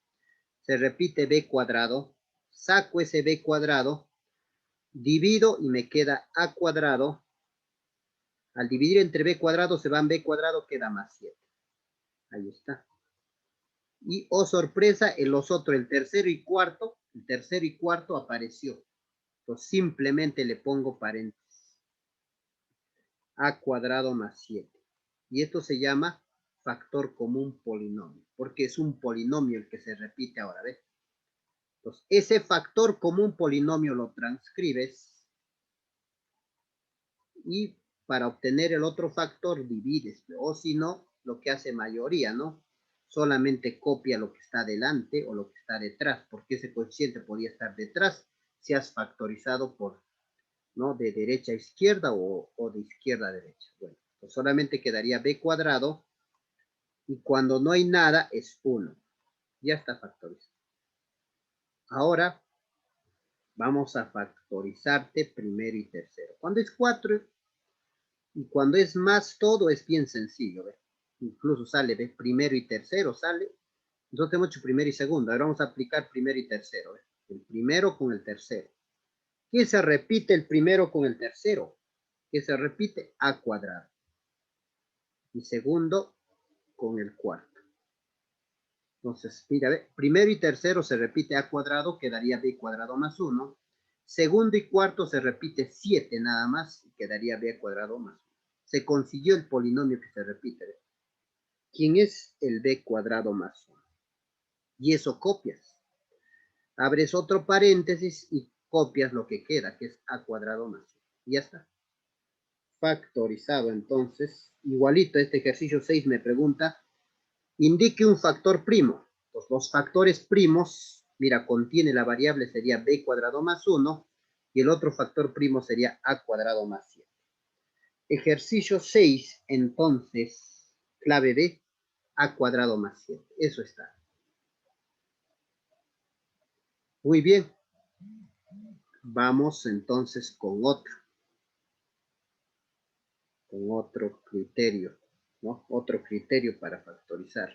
A: Se repite b cuadrado. Saco ese b cuadrado, divido y me queda a cuadrado. Al dividir entre b cuadrado se van b cuadrado, queda más 7. Ahí está. Y, oh sorpresa, en los otros, el tercero y cuarto apareció. Entonces simplemente le pongo paréntesis. A cuadrado más 7. Y esto se llama factor común polinomio, porque es un polinomio el que se repite ahora, ¿ves? Entonces, ese factor común polinomio lo transcribes y para obtener el otro factor divides, o si no, lo que hace mayoría, ¿no? Solamente copia lo que está delante o lo que está detrás, porque ese coeficiente podía estar detrás si has factorizado por, ¿no? De derecha a izquierda o de izquierda a derecha. Bueno, pues solamente quedaría b cuadrado y cuando no hay nada es 1. Ya está factorizado. Ahora vamos a factorizarte primero y tercero. Cuando es 4 y cuando es más todo es bien sencillo, ¿ve? Incluso sale de primero y tercero, sale. Entonces hemos hecho primero y segundo. Ahora vamos a aplicar primero y tercero, ¿ve? El primero con el tercero. ¿Qué se repite el primero con el tercero? ¿Qué se repite? A cuadrado. Y segundo con el cuarto. Entonces, mira, ¿ve? Primero y tercero se repite a cuadrado, quedaría b cuadrado más 1. Segundo y cuarto se repite 7 nada más, y quedaría b cuadrado más 1. Se consiguió el polinomio que se repite. ¿Ve? ¿Quién es el b cuadrado más 1? Y eso copias. Abres otro paréntesis y copias lo que queda, que es a cuadrado más 1. Y ya está. Factorizado, entonces. Igualito, este ejercicio 6 me pregunta, indique un factor primo. Pues los factores primos, mira, contiene la variable, sería b cuadrado más 1, y el otro factor primo sería a cuadrado más 7. Ejercicio 6, entonces, clave B, a cuadrado más 7. Eso está. Muy bien. Vamos entonces con otro criterio, ¿no? Otro criterio para factorizar,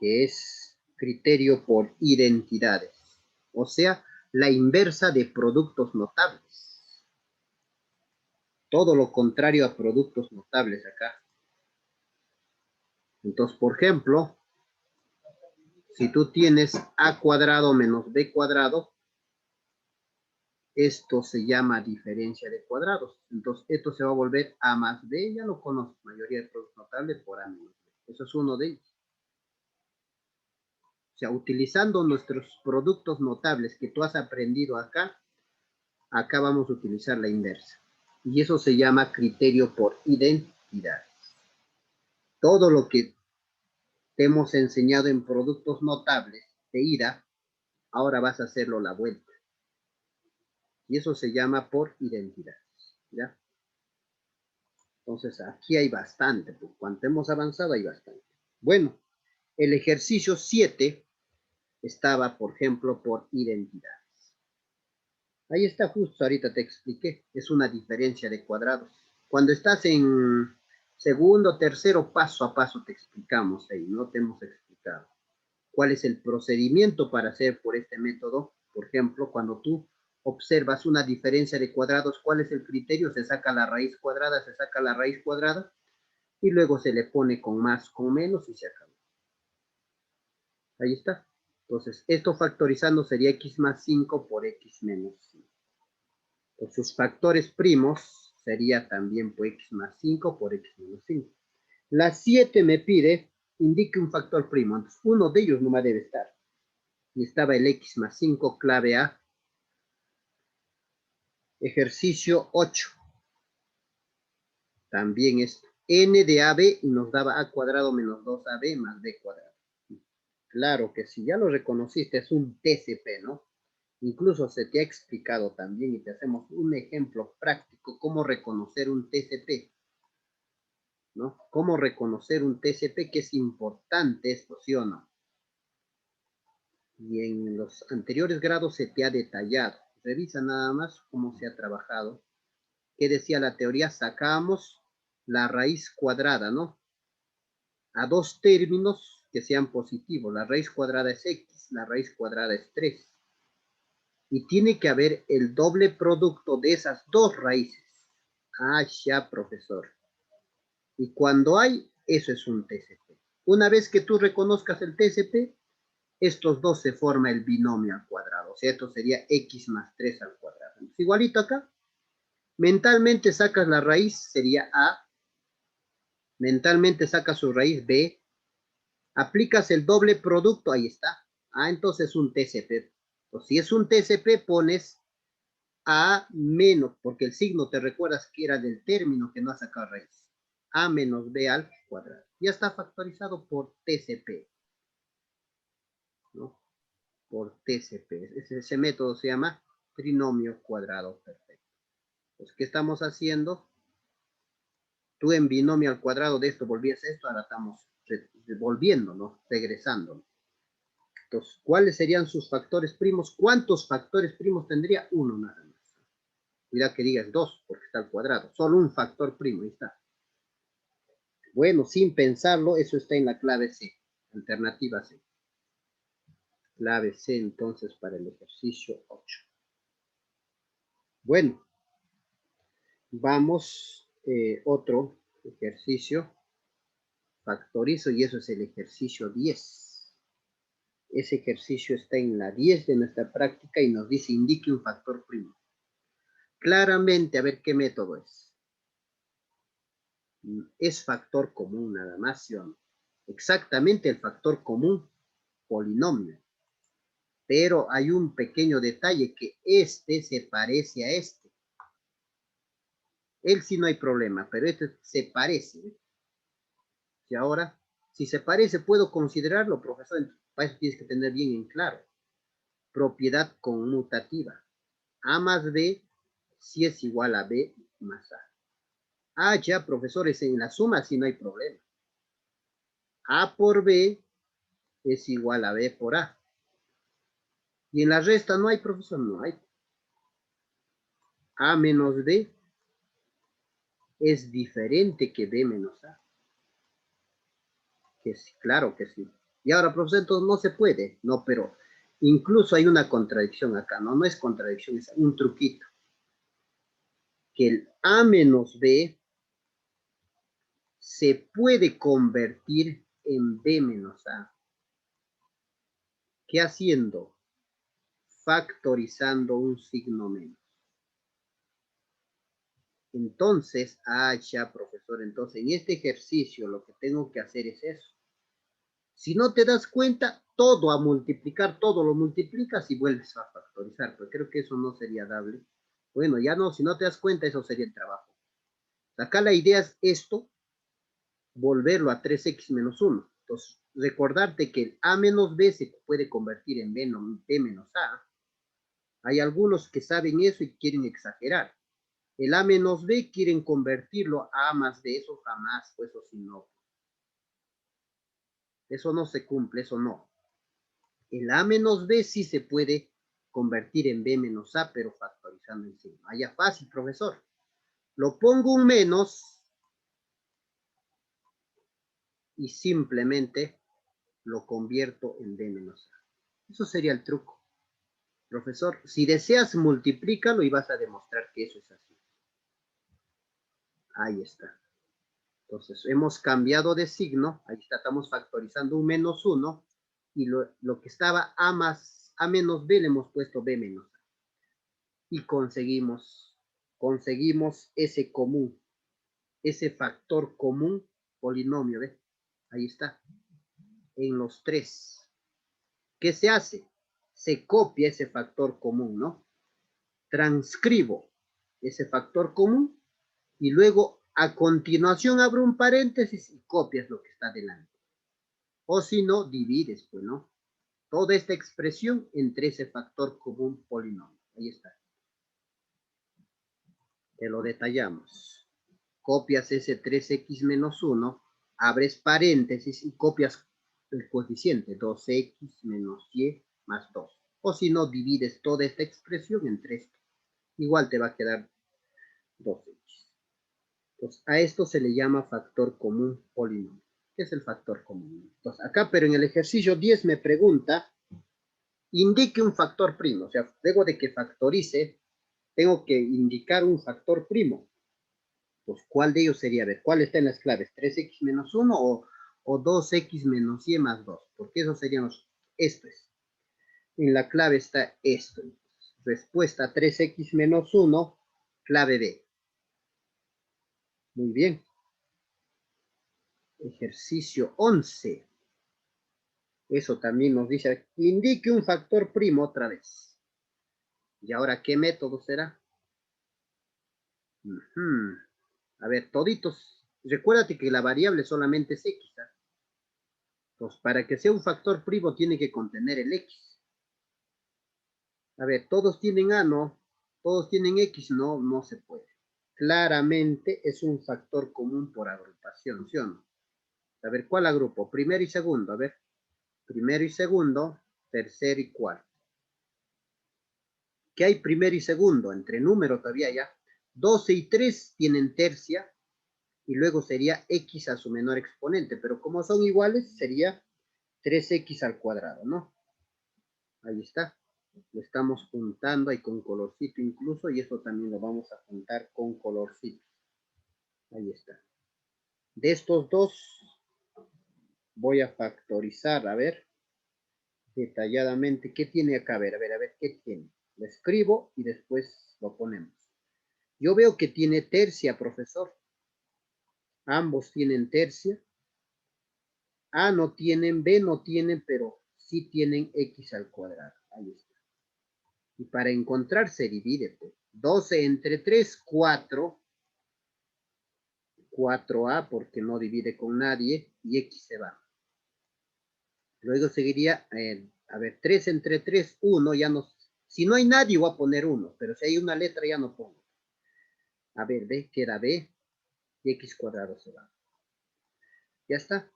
A: que es criterio por identidades, o sea, la inversa de productos notables. Todo lo contrario a productos notables acá. Entonces, por ejemplo, si tú tienes a cuadrado menos b cuadrado, esto se llama diferencia de cuadrados. Entonces, esto se va a volver a más b, ya lo conozco, mayoría de productos notables por a menos b. Eso es uno de ellos. O sea, utilizando nuestros productos notables que tú has aprendido acá, acá vamos a utilizar la inversa. Y eso se llama criterio por identidad. Todo lo que te hemos enseñado en productos notables de ida, ahora vas a hacerlo la vuelta. Y eso se llama por identidad. ¿Ya? Entonces, aquí hay bastante. Pues, cuanto hemos avanzado, hay bastante. Bueno, el ejercicio 7 estaba, por ejemplo, por identidad. Ahí está justo, ahorita te expliqué. Es una diferencia de cuadrados. Cuando estás en segundo, tercero, paso a paso te explicamos ahí, no te hemos explicado. ¿Cuál es el procedimiento para hacer por este método? Por ejemplo, cuando tú observas una diferencia de cuadrados, ¿cuál es el criterio? Se saca la raíz cuadrada, se saca la raíz cuadrada y luego se le pone con más, con menos y se acabó. Ahí está. Entonces, esto factorizando sería x más 5 por x menos 5. Pues sus factores primos sería también por x más 5 por x menos 5. La 7 me pide, indique un factor primo. Entonces, uno de ellos no me debe estar. Y estaba el x más 5, clave A. Ejercicio 8. También es n de AB y nos daba a cuadrado menos 2ab más b cuadrado. Claro que si ya lo reconociste, es un TCP, ¿no? Incluso se te ha explicado también y te hacemos un ejemplo práctico cómo reconocer un TCP, ¿no? Cómo reconocer un TCP, que es importante esto, ¿sí o no? Y en los anteriores grados se te ha detallado. Revisa nada más cómo se ha trabajado. ¿Qué decía la teoría? Sacamos la raíz cuadrada, ¿no? A dos términos que sean positivos. La raíz cuadrada es x, la raíz cuadrada es 3. Y tiene que haber el doble producto de esas dos raíces. Ah, ya, profesor. Y cuando hay, eso es un TCP. Una vez que tú reconozcas el TCP, estos dos se forma el binomio al cuadrado. O sea, esto sería x más 3 al cuadrado. Entonces, igualito acá. Mentalmente sacas la raíz, sería a. Mentalmente sacas su raíz, b. Aplicas el doble producto, ahí está. Ah, entonces es un TCP. O si es un TCP, pones a menos, porque el signo te recuerdas que era del término que no ha sacado raíz. A menos b al cuadrado. Ya está factorizado por TCP, ¿no? Por TCP. Ese método se llama trinomio cuadrado perfecto. Pues, ¿qué estamos haciendo? Tú en binomio al cuadrado de esto volvías a esto, ahora estamos volviendo, ¿no? Regresando. Entonces, ¿cuáles serían sus factores primos? ¿Cuántos factores primos tendría? Uno nada más. Cuidado que digas dos, porque está al cuadrado. Solo un factor primo, ahí está. Bueno, sin pensarlo, eso está en la clave C, alternativa C. Clave C entonces para el ejercicio 8. Bueno, vamos otro ejercicio, factorizo, y eso es el ejercicio 10. Ese ejercicio está en la 10 de nuestra práctica y nos dice indique un factor primo. Claramente, a ver qué método es. Es factor común nada más, ¿sí o no? Exactamente el factor común, polinomio. Pero hay un pequeño detalle, que este se parece a este. Él sí no hay problema, pero este se parece. Y ahora, si se parece, puedo considerarlo, profesor. Para eso tienes que tener bien en claro. Propiedad conmutativa. A más B si es igual a B más A. Ah, ya, profesores, en la suma sí no hay problema. A por B es igual a B por A. Y en la resta no hay, profesor, no hay. A menos B es diferente que B menos A. Que sí, claro que sí. Y ahora, profesor, entonces no se puede. No, pero incluso hay una contradicción acá, ¿no? No es contradicción, es un truquito. Que el A menos B se puede convertir en B menos A. ¿Qué haciendo? Factorizando un signo menos. Entonces, ya, profesor, entonces en este ejercicio lo que tengo que hacer es eso. Si no te das cuenta, todo a multiplicar, todo lo multiplicas y vuelves a factorizar, pero creo que eso no sería dable. Bueno, ya no, si no te das cuenta, eso sería el trabajo. Acá la idea es esto, volverlo a 3x menos 1. Entonces, recordarte que el a menos b se puede convertir en b menos a. Hay algunos que saben eso y quieren exagerar. El a menos b quieren convertirlo a más b, eso jamás, pues eso sí no. Eso no se cumple, eso no. El a menos b sí se puede convertir en b menos a, pero factorizando en signo. Allá fácil, profesor. Lo pongo un menos y simplemente lo convierto en b menos a. Eso sería el truco. Profesor, si deseas, multiplícalo y vas a demostrar que eso es así. Ahí está. Entonces, hemos cambiado de signo. Ahí está, estamos factorizando un menos 1. Y lo que estaba a menos b le hemos puesto b menos a. Y conseguimos ese común, ese factor común polinomio, ¿ves? Ahí está, en los tres. ¿Qué se hace? Se copia ese factor común, ¿no? Transcribo ese factor común y luego a continuación abro un paréntesis y copias lo que está delante. O si no, divides, pues, ¿no? Toda esta expresión entre ese factor común polinomio. Ahí está. Te lo detallamos. Copias ese 3x menos 1, abres paréntesis y copias el coeficiente 2x menos y más 2. O si no, divides toda esta expresión en 3. Igual te va a quedar 2x. Entonces, a esto se le llama factor común polinomio. ¿Qué es el factor común? Entonces, acá, pero en el ejercicio 10 me pregunta, indique un factor primo. O sea, luego de que factorice, tengo que indicar un factor primo. Pues, ¿cuál de ellos sería? A ver, ¿cuál está en las claves? ¿3x menos 1 o 2x menos y más 2? Porque eso serían esto es. En la clave está esto. Respuesta 3x menos 1, clave B. Muy bien. Ejercicio 11. Eso también nos dice, indique un factor primo otra vez. ¿Y ahora qué método será? A ver, toditos. Recuérdate que la variable solamente es x. ¿eh? Entonces, para que sea un factor primo tiene que contener el x. A ver, todos tienen A, ¿no? Todos tienen X, no, no se puede. Claramente es un factor común por agrupación, ¿sí o no? A ver, ¿cuál agrupo? Primero y segundo, a ver. Primero y segundo, tercero y cuarto. ¿Qué hay primero y segundo? Entre números todavía ya. 12 y 3 tienen tercia y luego sería X a su menor exponente, pero como son iguales, sería 3X al cuadrado, ¿no? Ahí está. Lo estamos juntando ahí con colorcito incluso y esto también lo vamos a juntar con colorcito. Ahí está. De estos dos voy a factorizar, a ver, detalladamente, ¿qué tiene acá? A ver, ¿qué tiene? Lo escribo y después lo ponemos. Yo veo que tiene tercia, profesor. Ambos tienen tercia. A no tienen, B no tienen, pero sí tienen X al cuadrado. Ahí está. Y para encontrar se divide. Pues. 12 entre 3, 4. 4A porque no divide con nadie y X se va. Luego seguiría, a ver, 3 entre 3, 1, ya no, si no hay nadie voy a poner 1, pero si hay una letra ya no pongo. A ver, B, queda B, y x cuadrado se va. Ya está.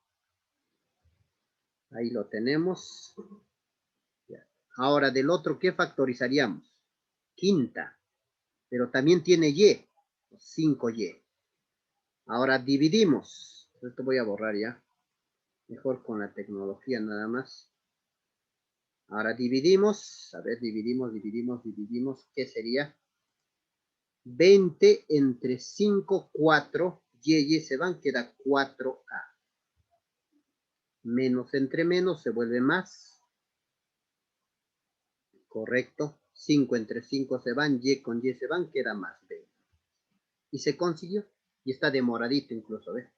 A: Ahí lo tenemos. Ya. Ahora del otro, ¿qué factorizaríamos? Quinta. Pero también tiene y. 5y. Ahora dividimos. Esto voy a borrar ya. Mejor con la tecnología nada más. Ahora dividimos. A ver, dividimos. ¿Qué sería? 20 entre 5, 4. Y se van, queda 4a. Menos entre menos se vuelve más. Correcto. 5 entre 5 se van, y con y se van, queda más 20. Y se consiguió. Y está de moradito incluso, ¿ves?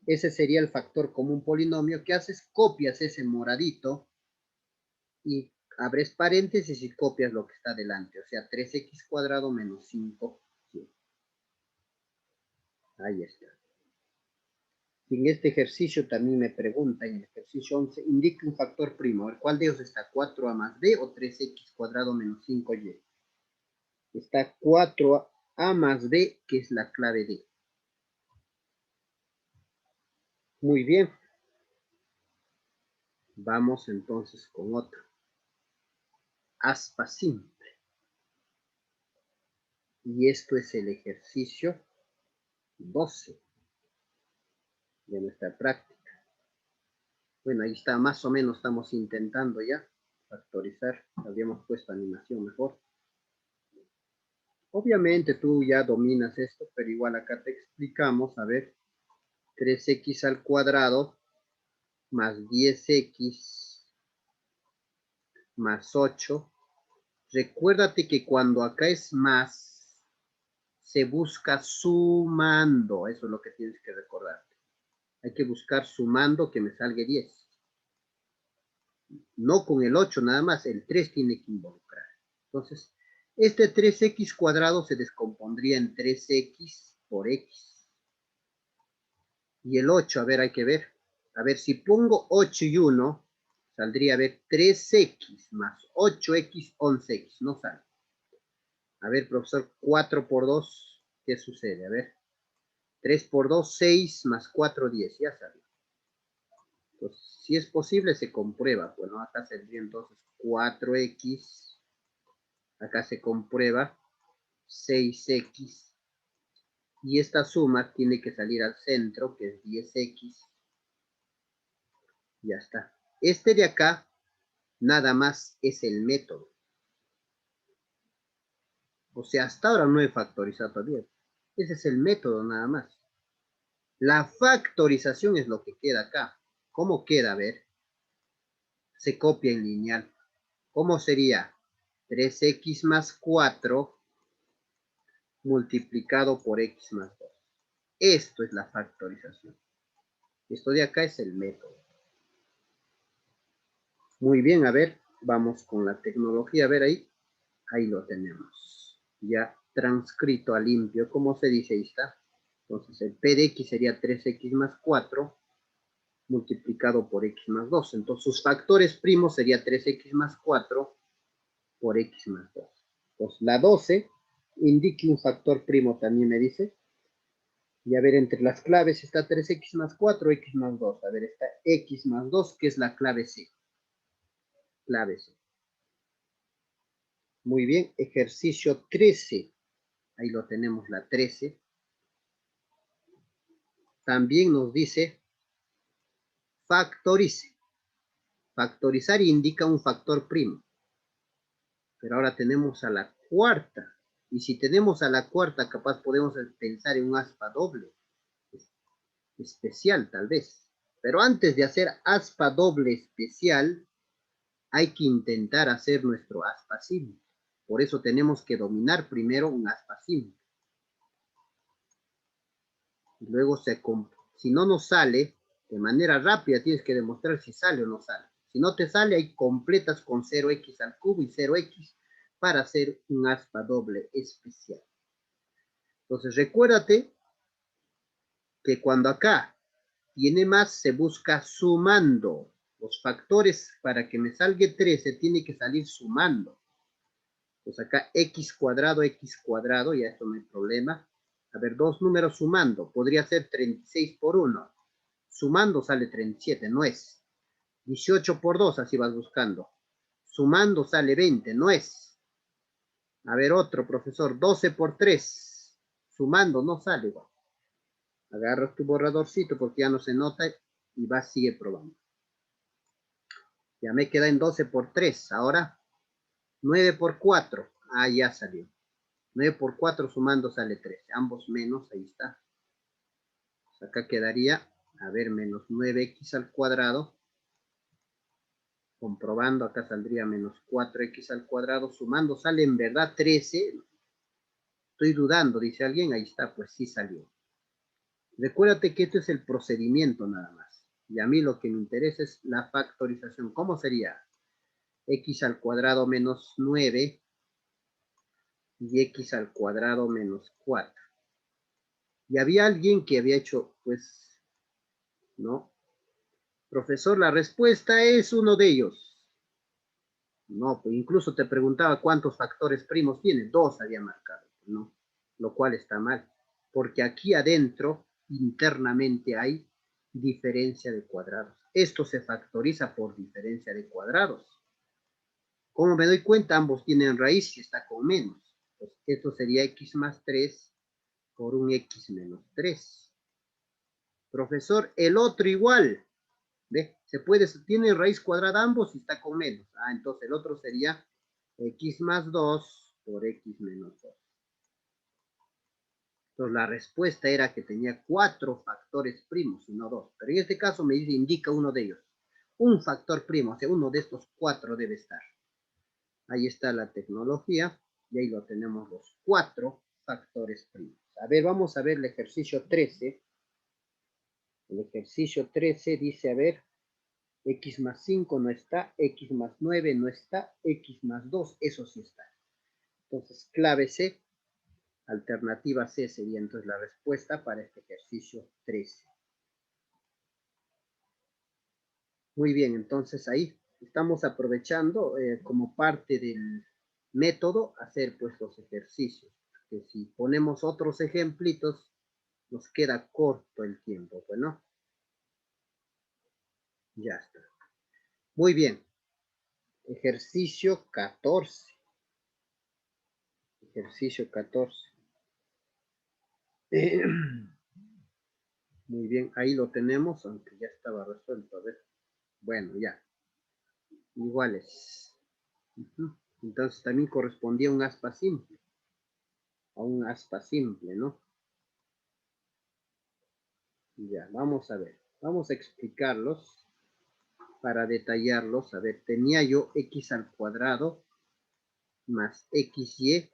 A: Ese sería el factor común polinomio. ¿Qué haces? Copias ese moradito y abres paréntesis y copias lo que está delante. O sea, 3x cuadrado menos 5. Ahí está. Y en este ejercicio también me pregunta, en el ejercicio 11, indique un factor primo. A ver, ¿cuál de ellos está? ¿4a más b o 3x cuadrado menos 5y? Está 4a más b, que es la clave D. Muy bien. Vamos entonces con otro. Aspa simple. Y esto es el ejercicio 12 de nuestra práctica. Bueno, ahí está, más o menos estamos intentando ya factorizar. Habíamos puesto animación mejor. Obviamente tú ya dominas esto, pero igual acá te explicamos, a ver, 3x al cuadrado más 10x más 8. Recuérdate que cuando acá es más, se busca sumando. Eso es lo que tienes que recordarte. Hay que buscar sumando que me salga 10. No con el 8 nada más, el 3 tiene que involucrar. Entonces, este 3x cuadrado se descompondría en 3x por x. Y el 8, a ver, hay que ver. A ver, si pongo 8 y 1, saldría a ver 3x más 8x, 11x. No sale. A ver, profesor, 4 por 2, ¿qué sucede? A ver, 3 por 2, 6 más 4, 10. Ya salió. Entonces, si es posible, se comprueba. Bueno, acá saldría entonces 4x. Acá se comprueba 6x. Y esta suma tiene que salir al centro, que es 10x. Ya está. Este de acá, nada más es el método. O sea, hasta ahora no he factorizado todavía. Ese es el método nada más. La factorización es lo que queda acá. ¿Cómo queda? A ver. Se copia en lineal. ¿Cómo sería? 3x más 4 multiplicado por x más 2. Esto es la factorización. Esto de acá es el método. Muy bien, a ver, vamos con la tecnología. A ver ahí. Ahí lo tenemos. Ya transcrito a limpio. ¿Cómo se dice? Ahí está. Entonces el p de x sería 3x más 4 multiplicado por x más 2. Entonces sus factores primos sería 3x más 4 por x más 2. Entonces la 12 indique un factor primo también me dice. Y a ver, entre las claves está 3x más 4, x más 2. A ver, está x más 2, que es la clave C. Clave C. Muy bien, ejercicio 13. Ahí lo tenemos, la 13. También nos dice factorice. Factorizar indica un factor primo. Pero ahora tenemos a la cuarta. Y si tenemos a la cuarta, capaz podemos pensar en un aspa doble. Especial, tal vez. Pero antes de hacer aspa doble especial, hay que intentar hacer nuestro aspa simple. Por eso tenemos que dominar primero un aspa simple. Luego, si no nos sale, de manera rápida tienes que demostrar si sale o no sale. Si no te sale, ahí completas con 0x al cubo y 0x para hacer un aspa doble especial. Entonces, recuérdate que cuando acá tiene más, se busca sumando. Los factores para que me salga 13 tiene que salir sumando. Pues acá x cuadrado, ya esto no hay problema. A ver, dos números sumando. Podría ser 36 por 1. Sumando sale 37, no es. 18 por 2, así vas buscando. Sumando sale 20, no es. A ver, otro, profesor. 12 por 3. Sumando no sale igual. Agarras tu borradorcito porque ya no se nota y vas, sigue probando. Ya me queda en 12 por 3. Ahora, 9 por 4. Ah, ya salió. 9 por 4 sumando sale 13. Ambos menos, ahí está. Pues acá quedaría, a ver, menos 9x al cuadrado. Comprobando, acá saldría menos 4x al cuadrado. Sumando sale en verdad 13. Estoy dudando, dice alguien. Ahí está, pues sí salió. Recuérdate que esto es el procedimiento nada más. Y a mí lo que me interesa es la factorización. ¿Cómo sería? X al cuadrado menos 9 y x al cuadrado menos 4. Y había alguien que había hecho, pues, ¿no? Profesor, la respuesta es uno de ellos. No, pues incluso te preguntaba cuántos factores primos tiene. 2 había marcado, ¿no? Lo cual está mal. Porque aquí adentro, internamente, hay diferencia de cuadrados. Esto se factoriza por diferencia de cuadrados. ¿Cómo me doy cuenta? Ambos tienen raíz y está con menos. Pues esto sería x más 3 por un x menos 3. Profesor, el otro igual. ¿Ve? Se puede, tiene raíz cuadrada ambos y está con menos. Ah, entonces el otro sería x más 2 por x menos 2. Entonces la respuesta era que tenía 4 factores primos y no 2. Pero en este caso me dice, indica uno de ellos. Un factor primo, o sea, uno de estos 4 debe estar. Ahí está la tecnología y ahí lo tenemos los 4 factores primos. A ver, vamos a ver el ejercicio 13. El ejercicio 13 dice, a ver, x más 5 no está, x más 9 no está, x más 2, eso sí está. Entonces, clave C, alternativa C sería entonces la respuesta para este ejercicio 13. Muy bien, entonces ahí estamos aprovechando como parte del método hacer pues los ejercicios. Que si ponemos otros ejemplitos, nos queda corto el tiempo, pues no. Ya está. Muy bien. Ejercicio 14. Ejercicio 14. Muy bien, ahí lo tenemos, aunque ya estaba resuelto. A ver. Bueno, ya. Iguales. Entonces también correspondía a un aspa simple. A un aspa simple, ¿no? Ya, vamos a ver. Vamos a explicarlos para detallarlos. A ver, tenía yo x al cuadrado más xy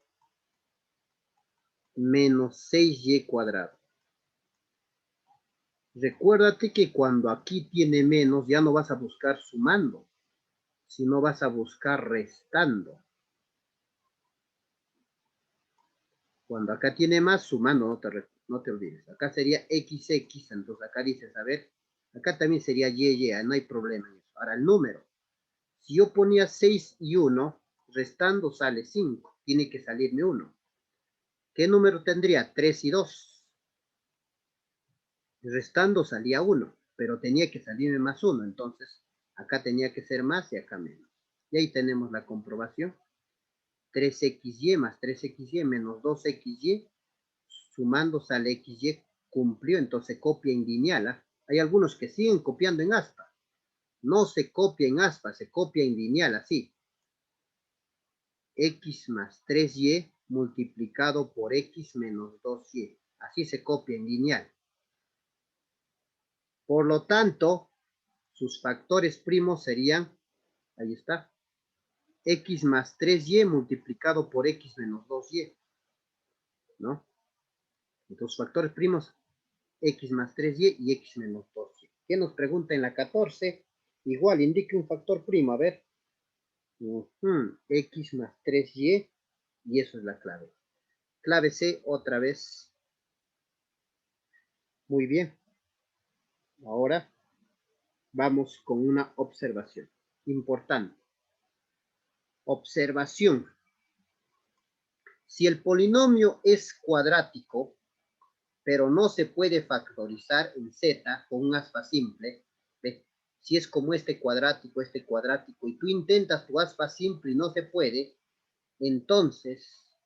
A: menos 6y cuadrado. Recuérdate que cuando aquí tiene menos, ya no vas a buscar sumando, sino vas a buscar restando. Cuando acá tiene más, sumando, no te olvides. Acá sería xx, entonces acá dices, a ver, acá también sería y, no hay problema en eso. Ahora, el número. Si yo ponía 6 y 1, restando sale 5. Tiene que salirme 1. ¿Qué número tendría? 3 y 2. Restando salía 1, pero tenía que salirme más 1. Entonces, acá tenía que ser más y acá menos. Y ahí tenemos la comprobación. 3xy más 3xy menos 2xy. Sumando sale xy. Cumplió, entonces copia en lineal. ¿Eh? Hay algunos que siguen copiando en aspa. No se copia en aspa, se copia en lineal, así. X más 3y multiplicado por x menos 2y. Así se copia en lineal. Por lo tanto, sus factores primos serían, ahí está, x más 3y multiplicado por x menos 2y, ¿no? Entonces, factores primos, x más 3y y x menos 2y. ¿Qué nos pregunta en la 14? Igual, indique un factor primo, a ver. X más 3y, y eso es la clave. Clave C, otra vez. Muy bien. Ahora vamos con una observación importante. Observación. Si el polinomio es cuadrático, pero no se puede factorizar en z con un aspa simple. ¿Ve? Si es como este cuadrático, y tú intentas tu aspa simple y no se puede, entonces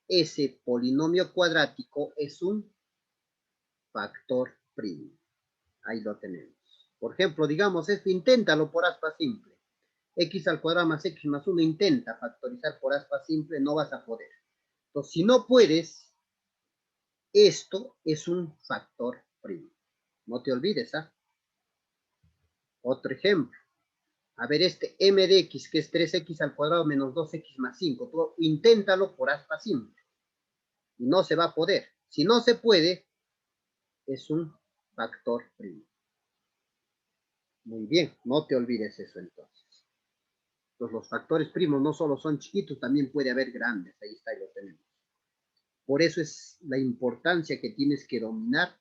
A: ese polinomio cuadrático es un factor primo. Ahí lo tenemos. Por ejemplo, digamos esto, inténtalo por aspa simple. X al cuadrado más X más 1, intenta factorizar por aspa simple, no vas a poder. Entonces, si no puedes, esto es un factor primo. No te olvides, ¿ah? Otro ejemplo. A ver, este m de x, que es 3x al cuadrado menos 2x más 5. Tú inténtalo por aspa simple. Y no se va a poder. Si no se puede, es un factor primo. Muy bien, no te olvides eso entonces. Entonces los factores primos no solo son chiquitos, también puede haber grandes. Ahí está, y lo tenemos. Por eso es la importancia que tienes que dominar,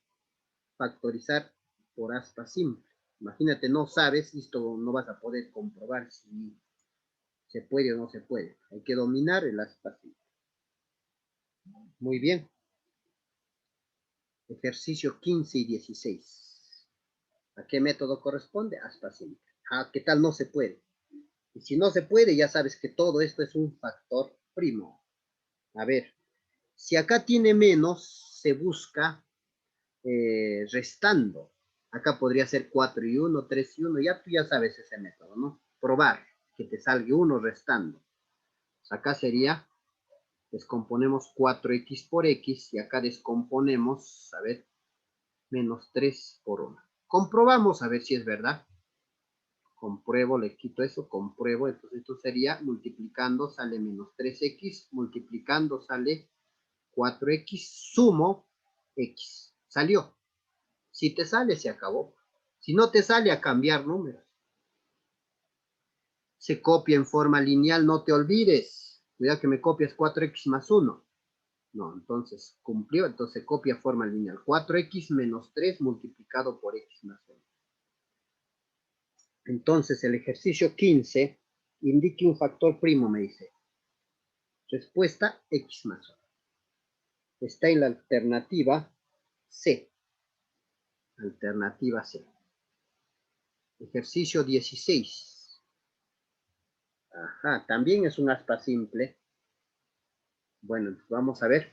A: factorizar por aspa simple. Imagínate, no sabes, esto no vas a poder comprobar si se puede o no se puede. Hay que dominar el aspa simple. Muy bien. Ejercicio 15 y 16. ¿A qué método corresponde? Aspa simple. Ah, ¿qué tal no se puede? Y si no se puede, ya sabes que todo esto es un factor primo. A ver, si acá tiene menos, se busca restando. Acá podría ser 4 y 1, 3 y 1, ya tú ya sabes ese método, ¿no? Probar que te salga 1 restando. Acá sería, descomponemos 4x por x y acá descomponemos, a ver, menos 3 por 1. Comprobamos a ver si es verdad. Compruebo, le quito eso, compruebo, entonces esto sería multiplicando sale menos 3x, multiplicando sale 4x, sumo x, salió. Si te sale, se acabó. Si no te sale, a cambiar números. Se copia en forma lineal, no te olvides. Cuidado que me copias 4x más 1. No, entonces cumplió, entonces copia forma lineal. 4x menos 3 multiplicado por x más 1. Entonces el ejercicio 15 indique un factor primo, me dice. Respuesta x más 1. Está en la alternativa C. Alternativa C. Ejercicio 16. Ajá, también es un aspa simple. Bueno, vamos a ver.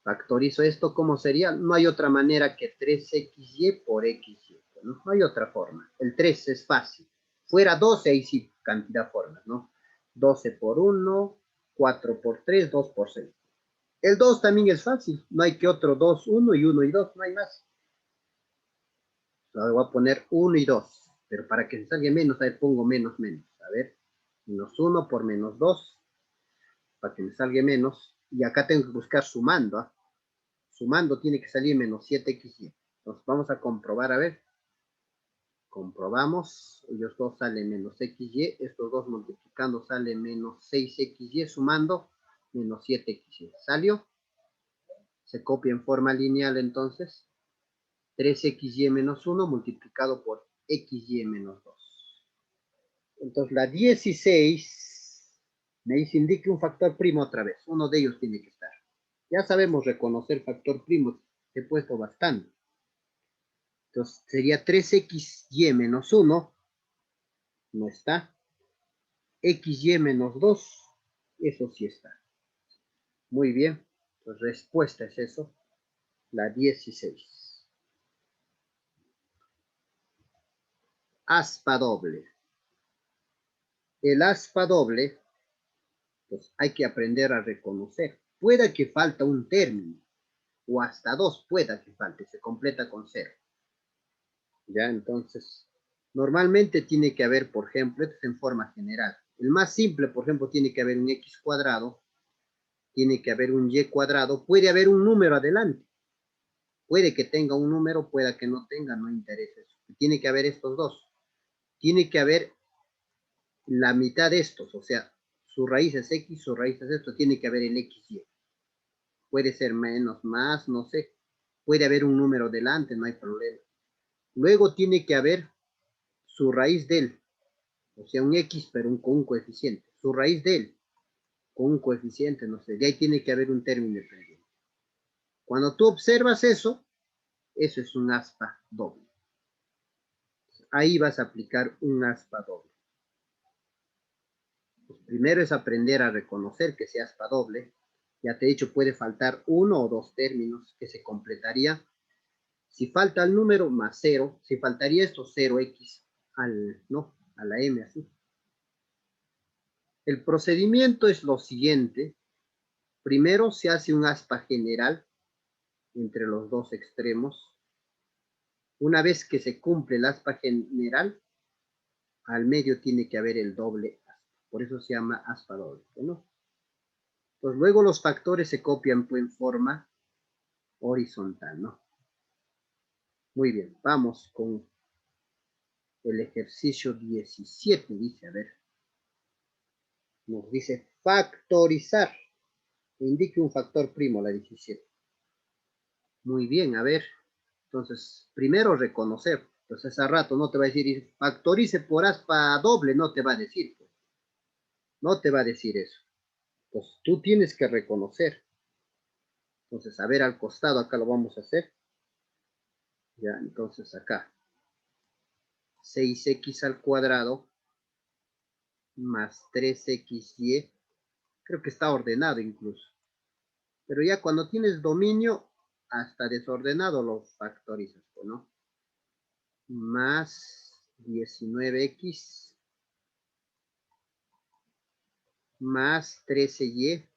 A: Factorizo esto, ¿cómo sería? No hay otra manera que 3xy por xy, ¿no? No hay otra forma. El 3 es fácil. Fuera 12, ahí sí, cantidad de formas, ¿no? 12 por 1, 4 por 3, 2 por 6. El 2 también es fácil. No hay que otro 2, 1 y 1 y 2, no hay más. Ahora voy a poner 1 y 2. Pero para que se salga menos, a ver, pongo menos, menos. A ver, menos 1 por menos 2, para que me salga menos. Y acá tengo que buscar sumando, ¿ah? Sumando tiene que salir menos 7xy. Entonces vamos a comprobar, a ver. Comprobamos, ellos dos salen menos xy, estos dos multiplicando sale menos 6xy, sumando menos 7xy. ¿Salió? Se copia en forma lineal entonces. 3xy menos 1 multiplicado por xy menos 2. Entonces la 16 me dice indique un factor primo otra vez. Uno de ellos tiene que estar. Ya sabemos reconocer factor primo. He puesto bastante. Entonces sería 3xy menos 1. No está. Xy menos 2. Eso sí está. Muy bien. Pues respuesta es eso. La 16. Aspa doble. El aspa doble, pues hay que aprender a reconocer. Pueda que falta un término. O hasta 2 pueda que falte. Se completa con 0. Ya, entonces, normalmente tiene que haber, por ejemplo, esto es en forma general. El más simple, por ejemplo, tiene que haber un x cuadrado, tiene que haber un y cuadrado, puede haber un número adelante. Puede que tenga un número, pueda que no tenga, no interesa eso. Tiene que haber estos dos. Tiene que haber la mitad de estos, o sea, su raíz es x, su raíz es esto, tiene que haber el xy. Puede ser menos, más, no sé. Puede haber un número delante, no hay problema. Luego tiene que haber su raíz del, o sea, un x, pero con un coeficiente. Su raíz del, con un coeficiente, no sé. De ahí tiene que haber un término independiente. Cuando tú observas eso es un aspa doble. Ahí vas a aplicar un aspa doble. Pues primero es aprender a reconocer que sea aspa doble. Ya te he dicho, puede faltar uno o dos términos que se completaría. Si falta el número más 0, si faltaría esto 0x a la m así. El procedimiento es lo siguiente. Primero se hace un aspa general entre los dos extremos. Una vez que se cumple el aspa general, al medio tiene que haber el doble aspa. Por eso se llama aspa doble, ¿no? Pues luego los factores se copian en forma horizontal, ¿no? Muy bien, vamos con el ejercicio 17, dice, a ver. Nos dice factorizar. Indique un factor primo, la 17. Muy bien, a ver. Entonces, primero reconocer. Entonces, hace rato no te va a decir factorice por aspa doble, no te va a decir. Pues. No te va a decir eso. Pues tú tienes que reconocer. Entonces, a ver al costado, acá lo vamos a hacer. Ya, entonces acá. 6x al cuadrado más 3xy. Creo que está ordenado incluso. Pero ya cuando tienes dominio, hasta desordenado lo factorizas, ¿no? Más 19x más 13y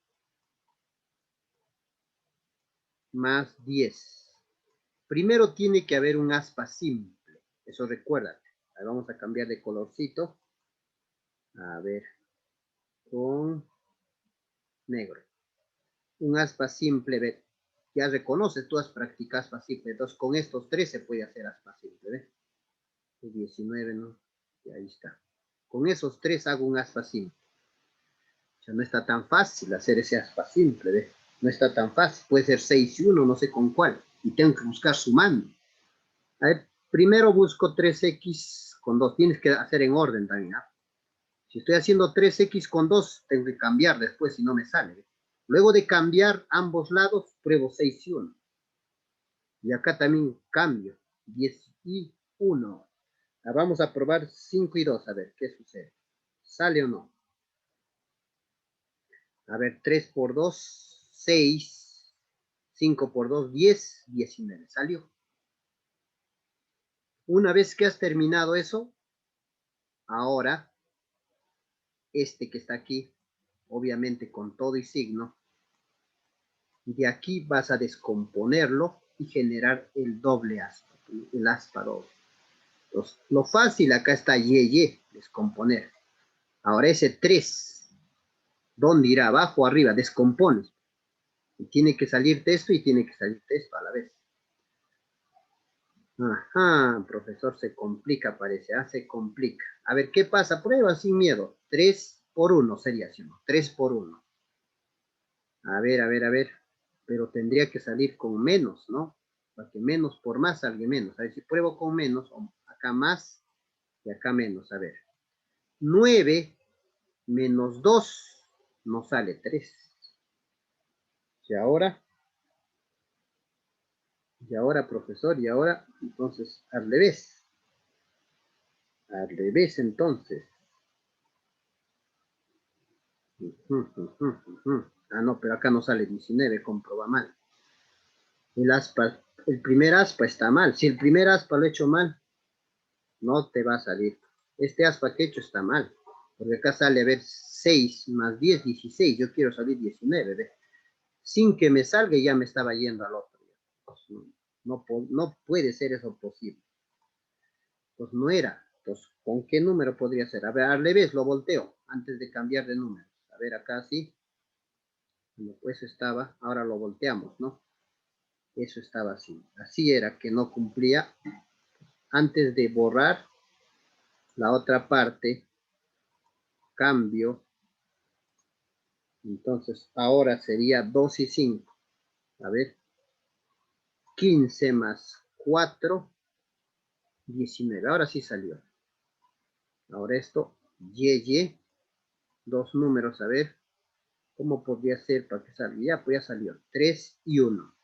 A: más 10. Primero tiene que haber un aspa simple. Eso recuérdate. Ahí vamos a cambiar de colorcito. A ver. Con negro. Un aspa simple. ¿Ve? Ya reconoces, tú has practicado aspa simple. Entonces con estos tres se puede hacer aspa simple. ¿Ve? 19, ¿no? Y ahí está. Con esos tres hago un aspa simple. O sea, no está tan fácil hacer ese aspa simple. ¿Ve? No está tan fácil. Puede ser 6 y 1, no sé con cuál. Y tengo que buscar sumando. A ver, primero busco 3x con 2. Tienes que hacer en orden también. ¿Ah? Si estoy haciendo 3x con 2, tengo que cambiar después si no me sale. ¿Ve? Luego de cambiar ambos lados, pruebo 6 y 1. Y acá también cambio. 10 y 1. Vamos a probar 5 y 2, a ver qué sucede. ¿Sale o no? A ver, 3 por 2, 6. 5 por 2, 10. 19. Salió. Una vez que has terminado eso, ahora, este que está aquí, obviamente con todo y signo, de aquí vas a descomponerlo y generar el doble aspa, el aspa doble. Entonces, lo fácil acá está y, descomponer. Ahora ese 3, ¿dónde irá? ¿Abajo o arriba? Descompones. Y tiene que salirte esto y tiene que salirte esto a la vez. Ajá, profesor, se complica, parece. Se complica. A ver, ¿qué pasa? Prueba sin miedo. 3 por 1 sería así, ¿no? 3 por 1. A ver, a ver, a ver. Pero tendría que salir con menos, ¿no? Para que menos por más salga menos. A ver si pruebo con menos. Acá más y acá menos. A ver. 9 menos 2 no sale 3. Y ahora, profesor, y ahora, entonces, al revés. Al revés, entonces. Ah, no, pero acá no sale 19, comproba mal. El primer aspa está mal. Si el primer aspa lo he hecho mal, no te va a salir. Este aspa que he hecho está mal. Porque acá sale, a ver, 6 más 10, 16. Yo quiero salir 19. ¿Ve? Sin que me salga ya me estaba yendo al otro. Pues no puede ser eso posible. Pues no era. Pues, ¿con qué número podría ser? A ver, al revés, lo volteo antes de cambiar de número. A ver, acá sí. Bueno, pues estaba, ahora lo volteamos, ¿no? Eso estaba así. Así era que no cumplía. Antes de borrar la otra parte, cambio. Entonces, ahora sería 2 y 5. A ver, 15 más 4, 19. Ahora sí salió. Ahora esto, y, dos números, a ver, ¿cómo podría ser para que salga? Ya, pues ya salió. 3 y 1.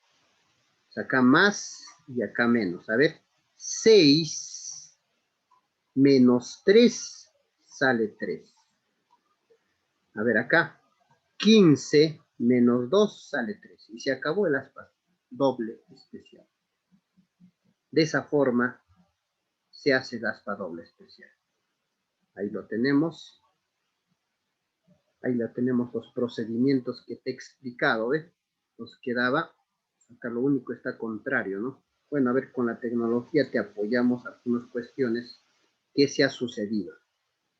A: Acá más y acá menos. A ver, 6 menos 3 sale 3. A ver, acá, 15 menos 2 sale 3. Y se acabó el aspa doble especial. De esa forma se hace el aspa doble especial. Ahí lo tenemos. Ahí la tenemos los procedimientos que te he explicado, ¿ves? Nos quedaba, acá lo único está contrario, ¿no? Bueno, a ver, con la tecnología te apoyamos algunas cuestiones que se ha sucedido.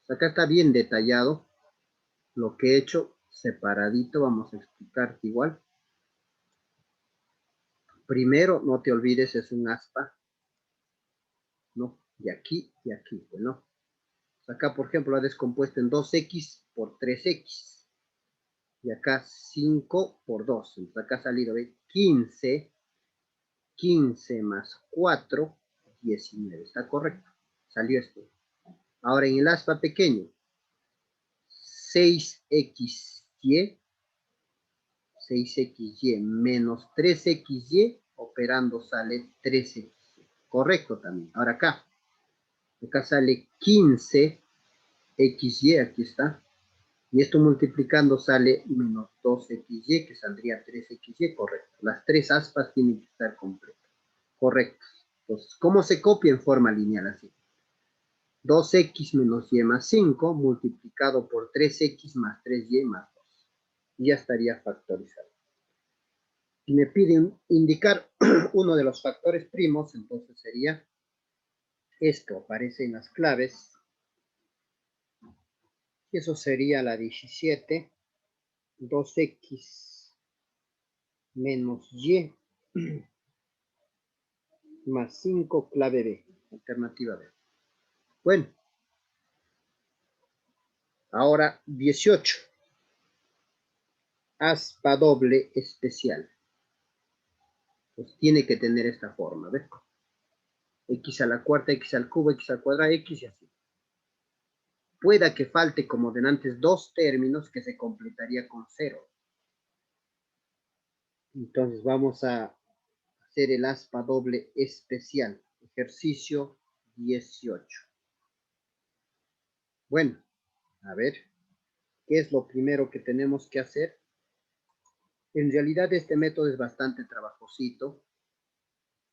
A: Acá está bien detallado lo que he hecho, separadito, vamos a explicarte igual. Primero, no te olvides, es un aspa, ¿no? Y aquí, pues, ¿no? Acá, por ejemplo, la descompuesto en 2x por 3x. Y acá 5 por 2. Entonces acá ha salido de 15. 15 más 4, 19. ¿Está correcto? Salió esto. Ahora en el aspa pequeño, 6xy, 6xy menos 3xy, operando sale 3xy. Correcto también. Ahora acá sale 15xy, aquí está. Y esto multiplicando sale menos 2xy, que saldría 3xy, correcto. Las tres aspas tienen que estar completas. Correcto. Entonces, ¿cómo se copia en forma lineal así? 2x menos y más 5 multiplicado por 3x más 3y más 2. Y ya estaría factorizado. Si me piden indicar uno de los factores primos, entonces sería esto, aparece en las claves. Y eso sería la 17, 2x menos y más 5, clave B, alternativa B. Bueno, ahora 18. Aspa doble especial. Pues tiene que tener esta forma, ¿ves? X a la cuarta, X al cubo, X al cuadrado, X y así. Pueda que falte como denantes dos términos que se completaría con 0. Entonces vamos a hacer el aspa doble especial. Ejercicio 18. Bueno, a ver, ¿qué es lo primero que tenemos que hacer? En realidad este método es bastante trabajosito,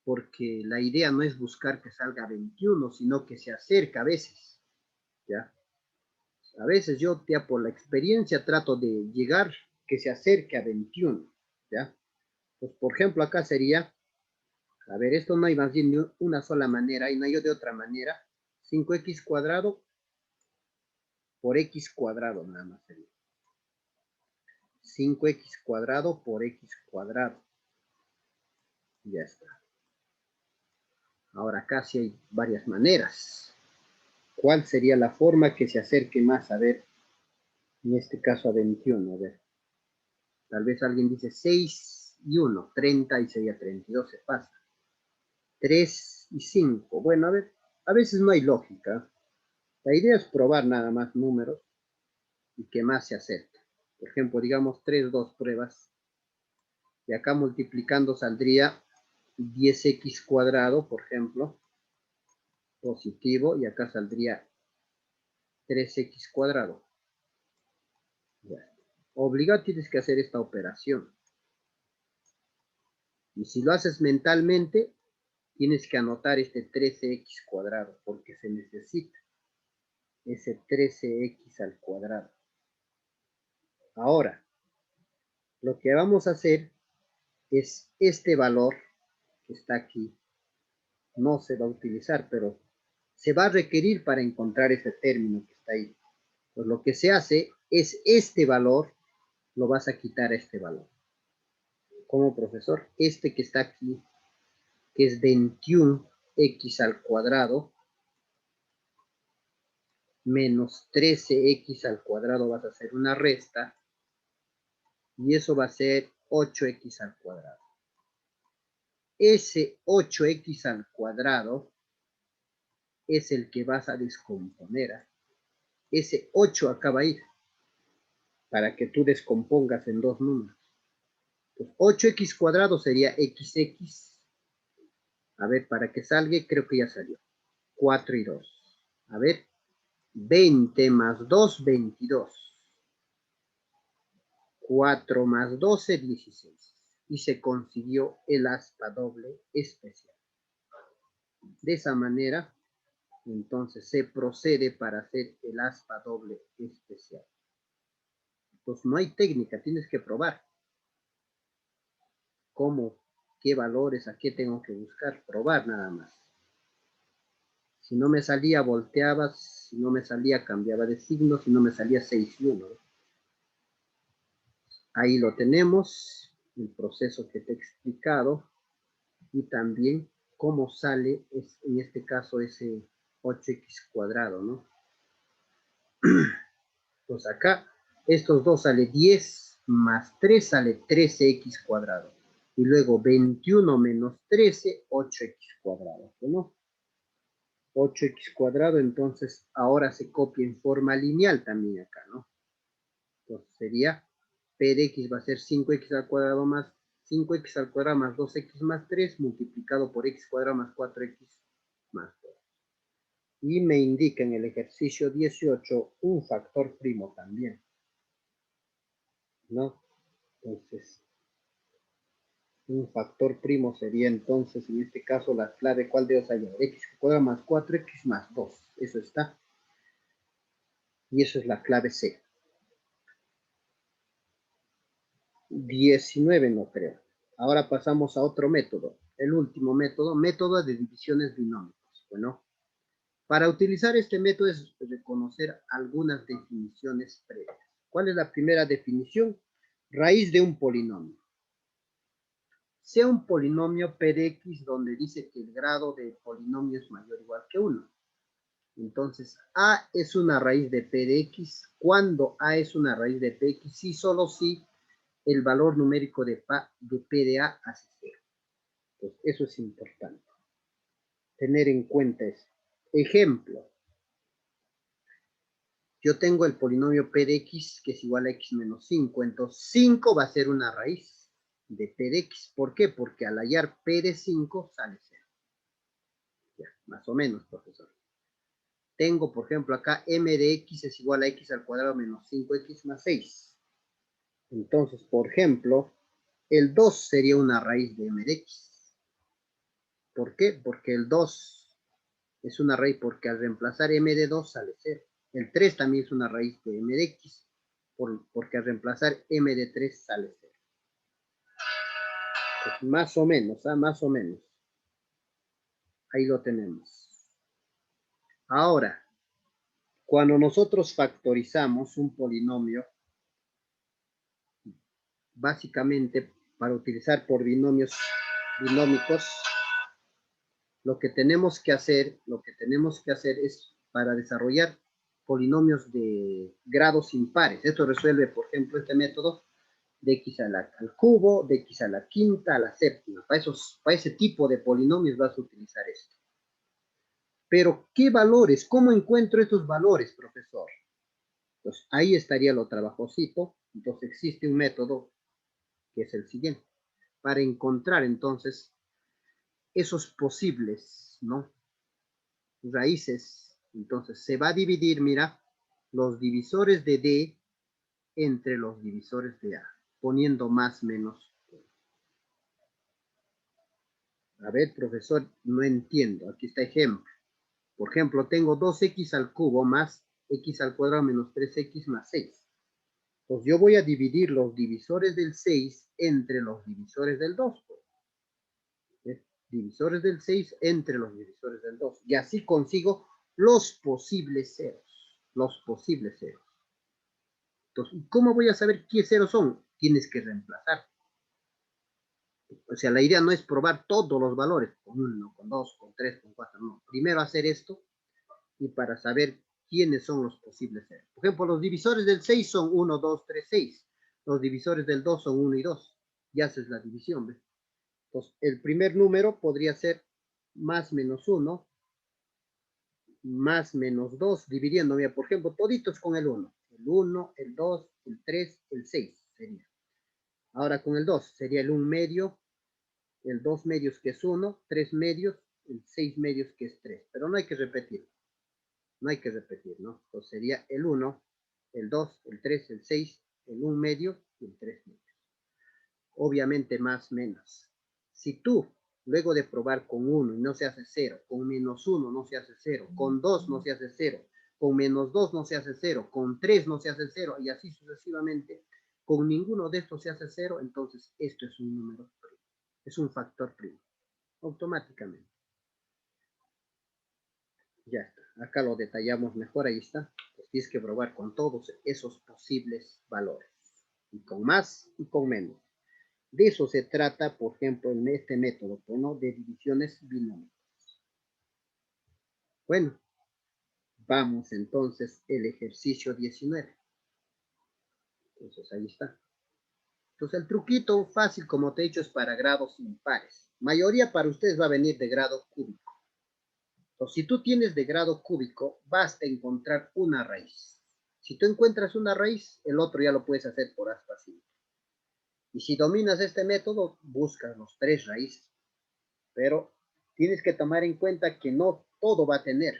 A: porque la idea no es buscar que salga 21, sino que se acerca a veces, ¿ya? A veces yo, ya por la experiencia, trato de llegar que se acerque a 21, ¿ya? Pues, por ejemplo, acá sería, a ver, esto no hay más bien de una sola manera, y no hay de otra manera, 5x cuadrado por x cuadrado, nada más sería. 5x cuadrado por x cuadrado. Ya está. Ahora acá sí hay varias maneras. ¿Cuál sería la forma que se acerque más? A ver, en este caso a 21, a ver. Tal vez alguien dice 6 y 1, 30 y sería 32, se pasa. 3 y 5, bueno, a ver, a veces no hay lógica. La idea es probar nada más números y que más se acerque. Por ejemplo, digamos 3, 2 pruebas. Y acá multiplicando saldría 10x cuadrado, por ejemplo, positivo, y acá saldría 3x cuadrado. Ya. Obligado tienes que hacer esta operación. Y si lo haces mentalmente, tienes que anotar este 13x cuadrado, porque se necesita ese 13x al cuadrado. Ahora, lo que vamos a hacer es este valor que está aquí. No se va a utilizar, pero se va a requerir para encontrar ese término que está ahí. Pues lo que se hace es este valor, lo vas a quitar a este valor. Como profesor, este que está aquí, que es 21x al cuadrado, menos 13x al cuadrado, vas a hacer una resta, y eso va a ser 8x al cuadrado. Ese 8x al cuadrado es el que vas a descomponer. Ese 8 acá va a ir para que tú descompongas en dos números. Pues 8x cuadrado sería xx A ver, para que salga, creo que ya salió. 4 y 2. A ver, 20 más 2, 22. 4 más 12, 16. Y se consiguió el aspa doble especial. De esa manera, entonces se procede para hacer el aspa doble especial. Pues no hay técnica, tienes que probar. ¿Cómo? ¿Qué valores? ¿A qué tengo que buscar? Probar nada más. Si no me salía, volteaba. Si no me salía, cambiaba de signo. Si no me salía, 6 y 1. Ahí lo tenemos, el proceso que te he explicado. Y también cómo sale, en este caso, ese 8x cuadrado, ¿no? Pues acá, estos dos sale 10 más 3 sale 13x cuadrado. Y luego 21 menos 13, 8x cuadrado, ¿no? 8x cuadrado, entonces ahora se copia en forma lineal también acá, ¿no? Entonces sería p de x va a ser 5x al cuadrado más 5x al cuadrado más 2x más 3 multiplicado por x cuadrado más 4x más 2. Y me indica en el ejercicio 18 un factor primo también, ¿no? Entonces, un factor primo sería entonces, en este caso, la clave, ¿cuál de ellos hay? X cuadrado más 4x más 2. Eso está. Y eso es la clave C. 19 no creo. Ahora pasamos a otro método. El último método, método de divisiones binómicas. Bueno, para utilizar este método es reconocer algunas definiciones previas. ¿Cuál es la primera definición? Raíz de un polinomio. Sea un polinomio p de x donde dice que el grado de polinomio es mayor o igual que 1. Entonces, a es una raíz de p de x. Cuando a es una raíz de px, sí, solo si el valor numérico de p de a hace 0. Pues eso es importante. Tener en cuenta eso. Ejemplo. Yo tengo el polinomio p de x que es igual a x menos 5. Entonces 5 va a ser una raíz de p de x. ¿Por qué? Porque al hallar p de 5 sale 0. Ya, más o menos, profesor. Tengo, por ejemplo, acá m de x es igual a x al cuadrado menos 5x más 6. Entonces, por ejemplo, el 2 sería una raíz de m de x. ¿Por qué? Porque el 2 es una raíz porque al reemplazar m de 2 sale 0. El 3 también es una raíz de m de x porque al reemplazar m de 3 sale 0. Pues más o menos, más o menos. Ahí lo tenemos. Ahora, cuando nosotros factorizamos un polinomio, básicamente para utilizar por binomios binómicos, lo que tenemos que hacer es para desarrollar polinomios de grados impares. Esto resuelve, por ejemplo, este método de x al cubo, de x a la quinta, a la séptima. Para ese tipo de polinomios vas a utilizar esto. Pero, ¿qué valores? ¿Cómo encuentro estos valores, profesor? Pues ahí estaría lo trabajosito. Entonces existe un método que es el siguiente. Para encontrar entonces esos posibles, ¿no? Raíces. Entonces se va a dividir, mira, los divisores de D entre los divisores de A, poniendo más menos. A ver, profesor, no entiendo. Aquí está ejemplo. Por ejemplo, tengo 2x al cubo más x al cuadrado menos 3x más 6. Pues yo voy a dividir los divisores del 6 entre los divisores del 2. ¿Ves? Divisores del 6 entre los divisores del 2. Y así consigo los posibles ceros. Los posibles ceros. Entonces, ¿cómo voy a saber qué ceros son? Tienes que reemplazar. O sea, la idea no es probar todos los valores, con 1, con 2, con 3, con 4, no. Primero hacer esto y para saber quiénes son los posibles ceros. Por ejemplo, los divisores del 6 son 1, 2, 3, 6. Los divisores del 2 son 1 y 2. Y haces la división, ¿ves? Entonces, el primer número podría ser más menos 1, más menos 2, dividiendo, mira, por ejemplo, toditos con el 1. El 1, el 2, el 3, el 6 sería. Ahora con el 2 sería el 1 medio, el 2 medios que es 1, 3 medios, el 6 medios que es 3. Pero no hay que repetir. No hay que repetir, ¿no? Entonces sería el 1, el 2, el 3, el 6, el 1 medio y el 3 medios. Obviamente más menos. Si tú, luego de probar con 1 y no se hace 0, con menos 1 no se hace 0, con 2 no se hace 0, con menos 2 no se hace 0, con 3 no se hace 0, y así sucesivamente, con ninguno de estos se hace 0, entonces esto es un número primo, es un factor primo, automáticamente. Ya está, acá lo detallamos mejor, ahí está. Pues tienes que probar con todos esos posibles valores, y con más y con menos. De eso se trata, por ejemplo, en este método, ¿no? De divisiones binómicas. Bueno, vamos entonces el ejercicio 19. Entonces ahí está. Entonces el truquito fácil, como te he dicho, es para grados impares. Mayoría para ustedes va a venir de grado cúbico. Entonces, si tú tienes de grado cúbico, basta encontrar una raíz. Si tú encuentras una raíz, el otro ya lo puedes hacer por aspa simple. Y si dominas este método, buscas los 3 raíces. Pero tienes que tomar en cuenta que no todo va a tener.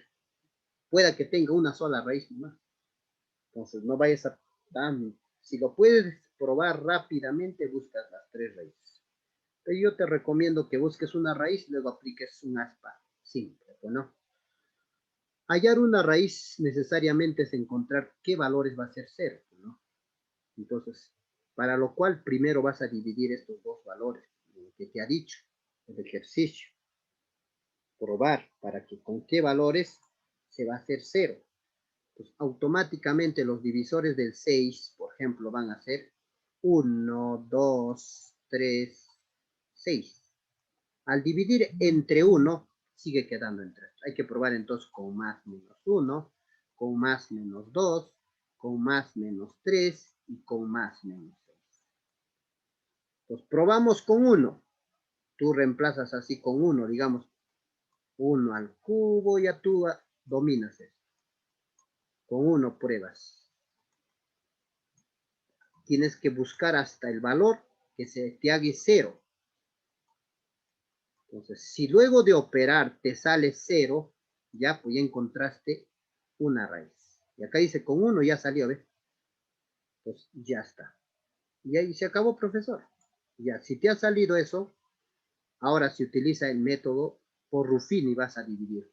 A: Pueda que tenga una sola raíz más. Entonces no vayas a... Si lo puedes probar rápidamente, buscas las 3 raíces. Pero yo te recomiendo que busques una raíz y luego apliques un aspa simple, ¿no? Hallar una raíz necesariamente es encontrar qué valores va a ser 0, ¿no? Entonces, para lo cual primero vas a dividir estos dos valores que te ha dicho el ejercicio. Probar para que con qué valores se va a hacer 0. Pues automáticamente los divisores del 6, por ejemplo, van a ser 1, 2, 3, 6. Al dividir entre 1, sigue quedando en 3. Hay que probar entonces con más menos 1, con más menos 2, con más menos 3 y con más menos 6. Pues probamos con 1. Tú reemplazas así con 1, digamos, 1 al cubo, ya tú dominas eso. Con 1 pruebas. Tienes que buscar hasta el valor que se te haga 0. Entonces, si luego de operar te sale 0, ya pues ya encontraste una raíz. Y acá dice con 1 ya salió, ¿ves? Pues ya está. Y ahí se acabó, profesor. Ya, si te ha salido eso, ahora se utiliza el método por Ruffini, vas a dividir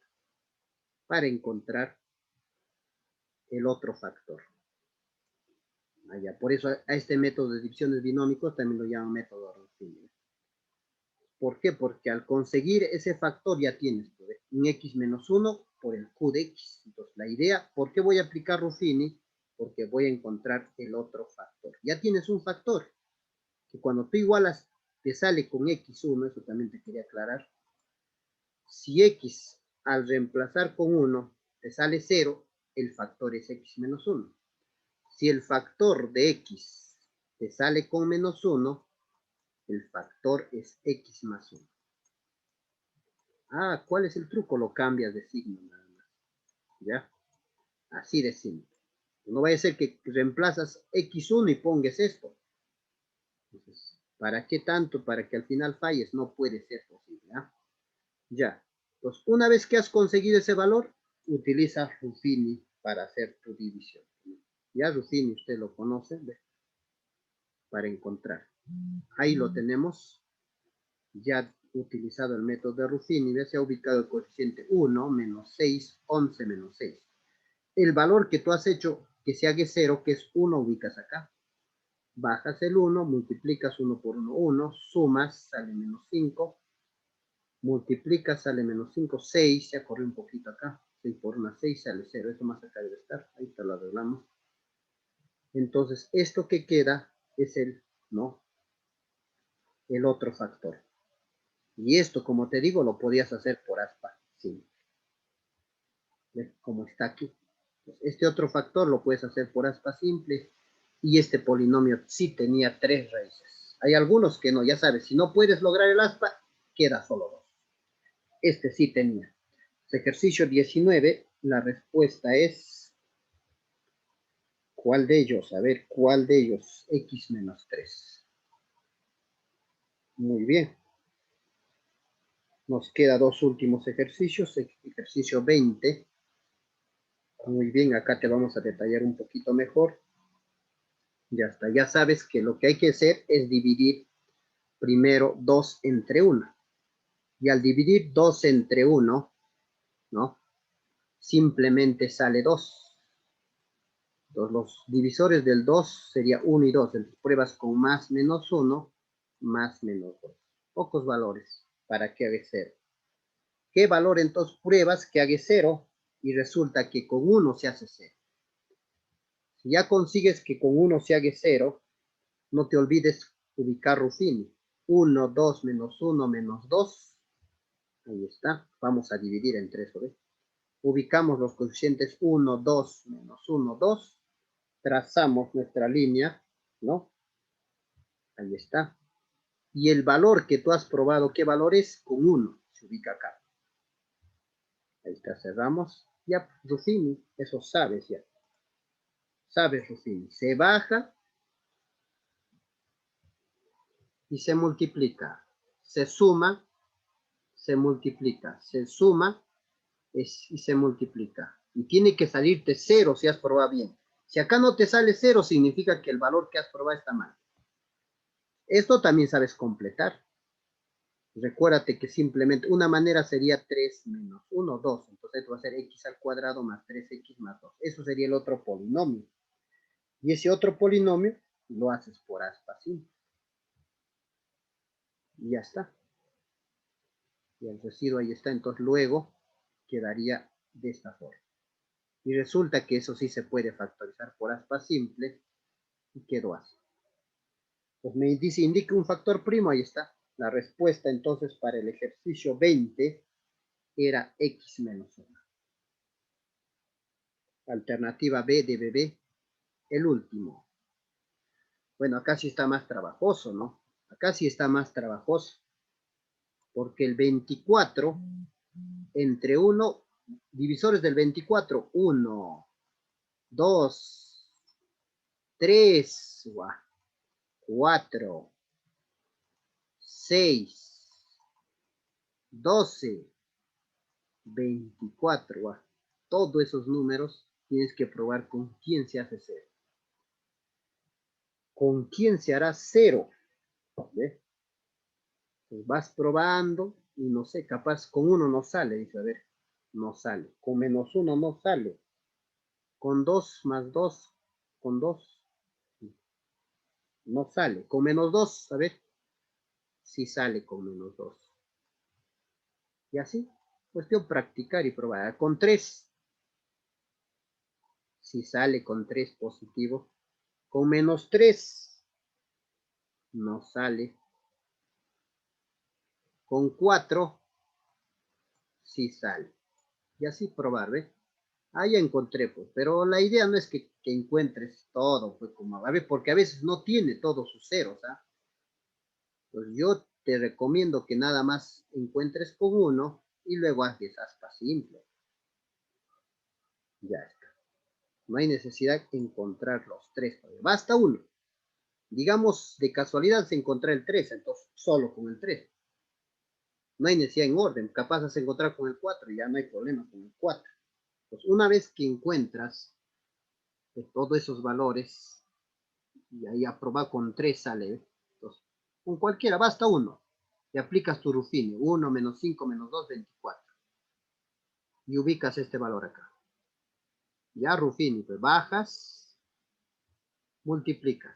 A: para encontrar el otro factor. Allá. Por eso a este método de divisiones binómicos también lo llaman método Ruffini. ¿Por qué? Porque al conseguir ese factor ya tienes un x menos 1 por el q de x. Entonces la idea, ¿por qué voy a aplicar Ruffini? Porque voy a encontrar el otro factor. Ya tienes un factor que cuando tú igualas te sale con x1, eso también te quería aclarar. Si x al reemplazar con 1 te sale 0, el factor es x menos 1. Si el factor de x te sale con menos 1, el factor es x más 1. Ah, ¿cuál es el truco? Lo cambias de signo nada más. ¿Ya? Así de simple. No vaya a ser que reemplazas x1 y pongas esto. Entonces, ¿para qué tanto? Para que al final falles. No puede ser posible. ¿Ya? Ya. Entonces, una vez que has conseguido ese valor, utiliza Ruffini para hacer tu división. Ya Ruffini usted lo conoce, ¿ve? Para encontrar. Ahí lo tenemos. Ya utilizado el método de Ruffini, ya se ha ubicado el coeficiente 1, menos 6, 11, menos 6. El valor que tú has hecho que se haga 0, que es 1, ubicas acá. Bajas el 1, multiplicas 1 por 1, 1, sumas, sale menos 5, multiplicas, sale menos 5, 6, ya corrió un poquito acá, 6 por 1, 6, sale 0, eso más acá debe estar, ahí te lo arreglamos. Entonces, esto que queda es el, ¿no? El otro factor. Y esto, como te digo, lo podías hacer por aspa simple. ¿Ves? Como está aquí. Este otro factor lo puedes hacer por aspa simple. Y este polinomio sí tenía 3 raíces. Hay algunos que no, ya sabes, si no puedes lograr el aspa, queda solo 2. Este sí tenía. Ejercicio 19, la respuesta es, ¿cuál de ellos? A ver, ¿cuál de ellos? X menos 3. Muy bien. Nos queda dos últimos ejercicios. Ejercicio 20. Muy bien, acá te vamos a detallar un poquito mejor. Ya está, ya sabes que lo que hay que hacer es dividir primero 2 entre 1. Y al dividir 2 entre 1, ¿no? Simplemente sale 2. Entonces, los divisores del 2 sería 1 y 2. Entonces, pruebas con más menos 1, más menos 2. Pocos valores para que haga 0. ¿Qué valor entonces pruebas que haga 0? Y resulta que con 1 se hace 0. Si ya consigues que con 1 se haga 0, no te olvides ubicar Ruffini. 1, 2, menos 1, menos 2. Ahí está. Vamos a dividir entre eso, ¿ves? Ubicamos los coeficientes 1, 2, menos 1, 2. Trazamos nuestra línea, ¿no? Ahí está. Y el valor que tú has probado, ¿qué valor es? Con 1. Se ubica acá. Ahí está, cerramos. Ya, Ruffini, eso sabes ya. Sabes, Ruffini. Se baja y se multiplica. Se suma, se multiplica. Se suma y se multiplica. Y tiene que salirte 0 si has probado bien. Si acá no te sale 0, significa que el valor que has probado está mal. Esto también sabes completar. Recuérdate que simplemente una manera sería 3 menos 1, 2. Entonces esto va a ser x al cuadrado más 3x más 2. Eso sería el otro polinomio. Y ese otro polinomio lo haces por aspa simple. Y ya está. Y el residuo ahí está. Entonces luego quedaría de esta forma. Y resulta que eso sí se puede factorizar por aspa simple. Y quedó así. Pues me dice, indique un factor primo. Ahí está. La respuesta entonces para el ejercicio 20 era x menos 1. Alternativa B de bebé, el último. Bueno, acá sí está más trabajoso, ¿no? Acá sí está más trabajoso. Porque el 24 entre 1, divisores del 24, 1, 2, 3, 4, 6, 12, 24. Todos esos números tienes que probar con quién se hace 0. ¿Con quién se hará 0? ¿Ve? Pues vas probando y no sé, capaz con 1 no sale. Dice, a ver, no sale. Con menos 1 no sale. Con 2 más 2, con 2 no sale. Con menos 2, a ver, si sale con menos 2. Y así, cuestión practicar y probar. Con 3, si sale con 3 positivo. Con menos 3, no sale. Con 4, sí sale. Y así probar, ¿ves? Ahí encontré, pues, pero la idea no es que encuentres todo, pues, como, a ver, porque a veces no tiene todos sus ceros, ¿ah? Pues yo te recomiendo que nada más encuentres con uno y luego haces aspa simple. Ya está. No hay necesidad de encontrar los tres, basta uno. Digamos, de casualidad se encontró el 3, entonces solo con el 3. No hay necesidad en orden, capaz de encontrar con el 4 y ya no hay problema con el 4. Pues una vez que encuentras todos esos valores, y ahí aprobar con 3 sale, ¿eh? Entonces, con cualquiera, basta uno. Y aplicas tu Ruffini, 1 menos 5 menos 2, 24. Y ubicas este valor acá. Ya Ruffini, pues bajas, multiplicas.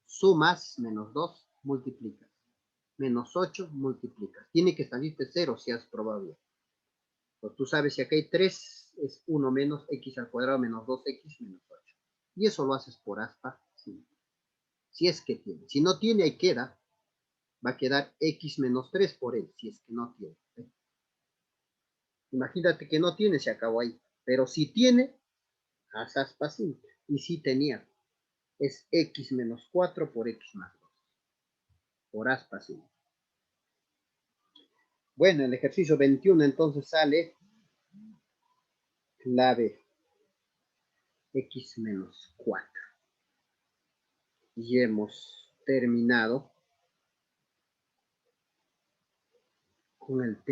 A: Sumas, menos 2, multiplicas. Menos 8, multiplicas. Tiene que salirte 0 si has probado bien. Pues tú sabes si acá hay 3, es 1 menos x al cuadrado menos 2x menos 8. Y eso lo haces por aspa simple. Si es que tiene. Si no tiene, ahí queda. Va a quedar x menos 3 por él, si es que no tiene. Imagínate que no tiene, se acabó ahí. Pero si tiene, haz aspa simple. Y si tenía, es x menos 4 por x más 2. Por aspa simple. Bueno, el ejercicio 21 entonces sale clave x menos 4. Y hemos terminado con el tema.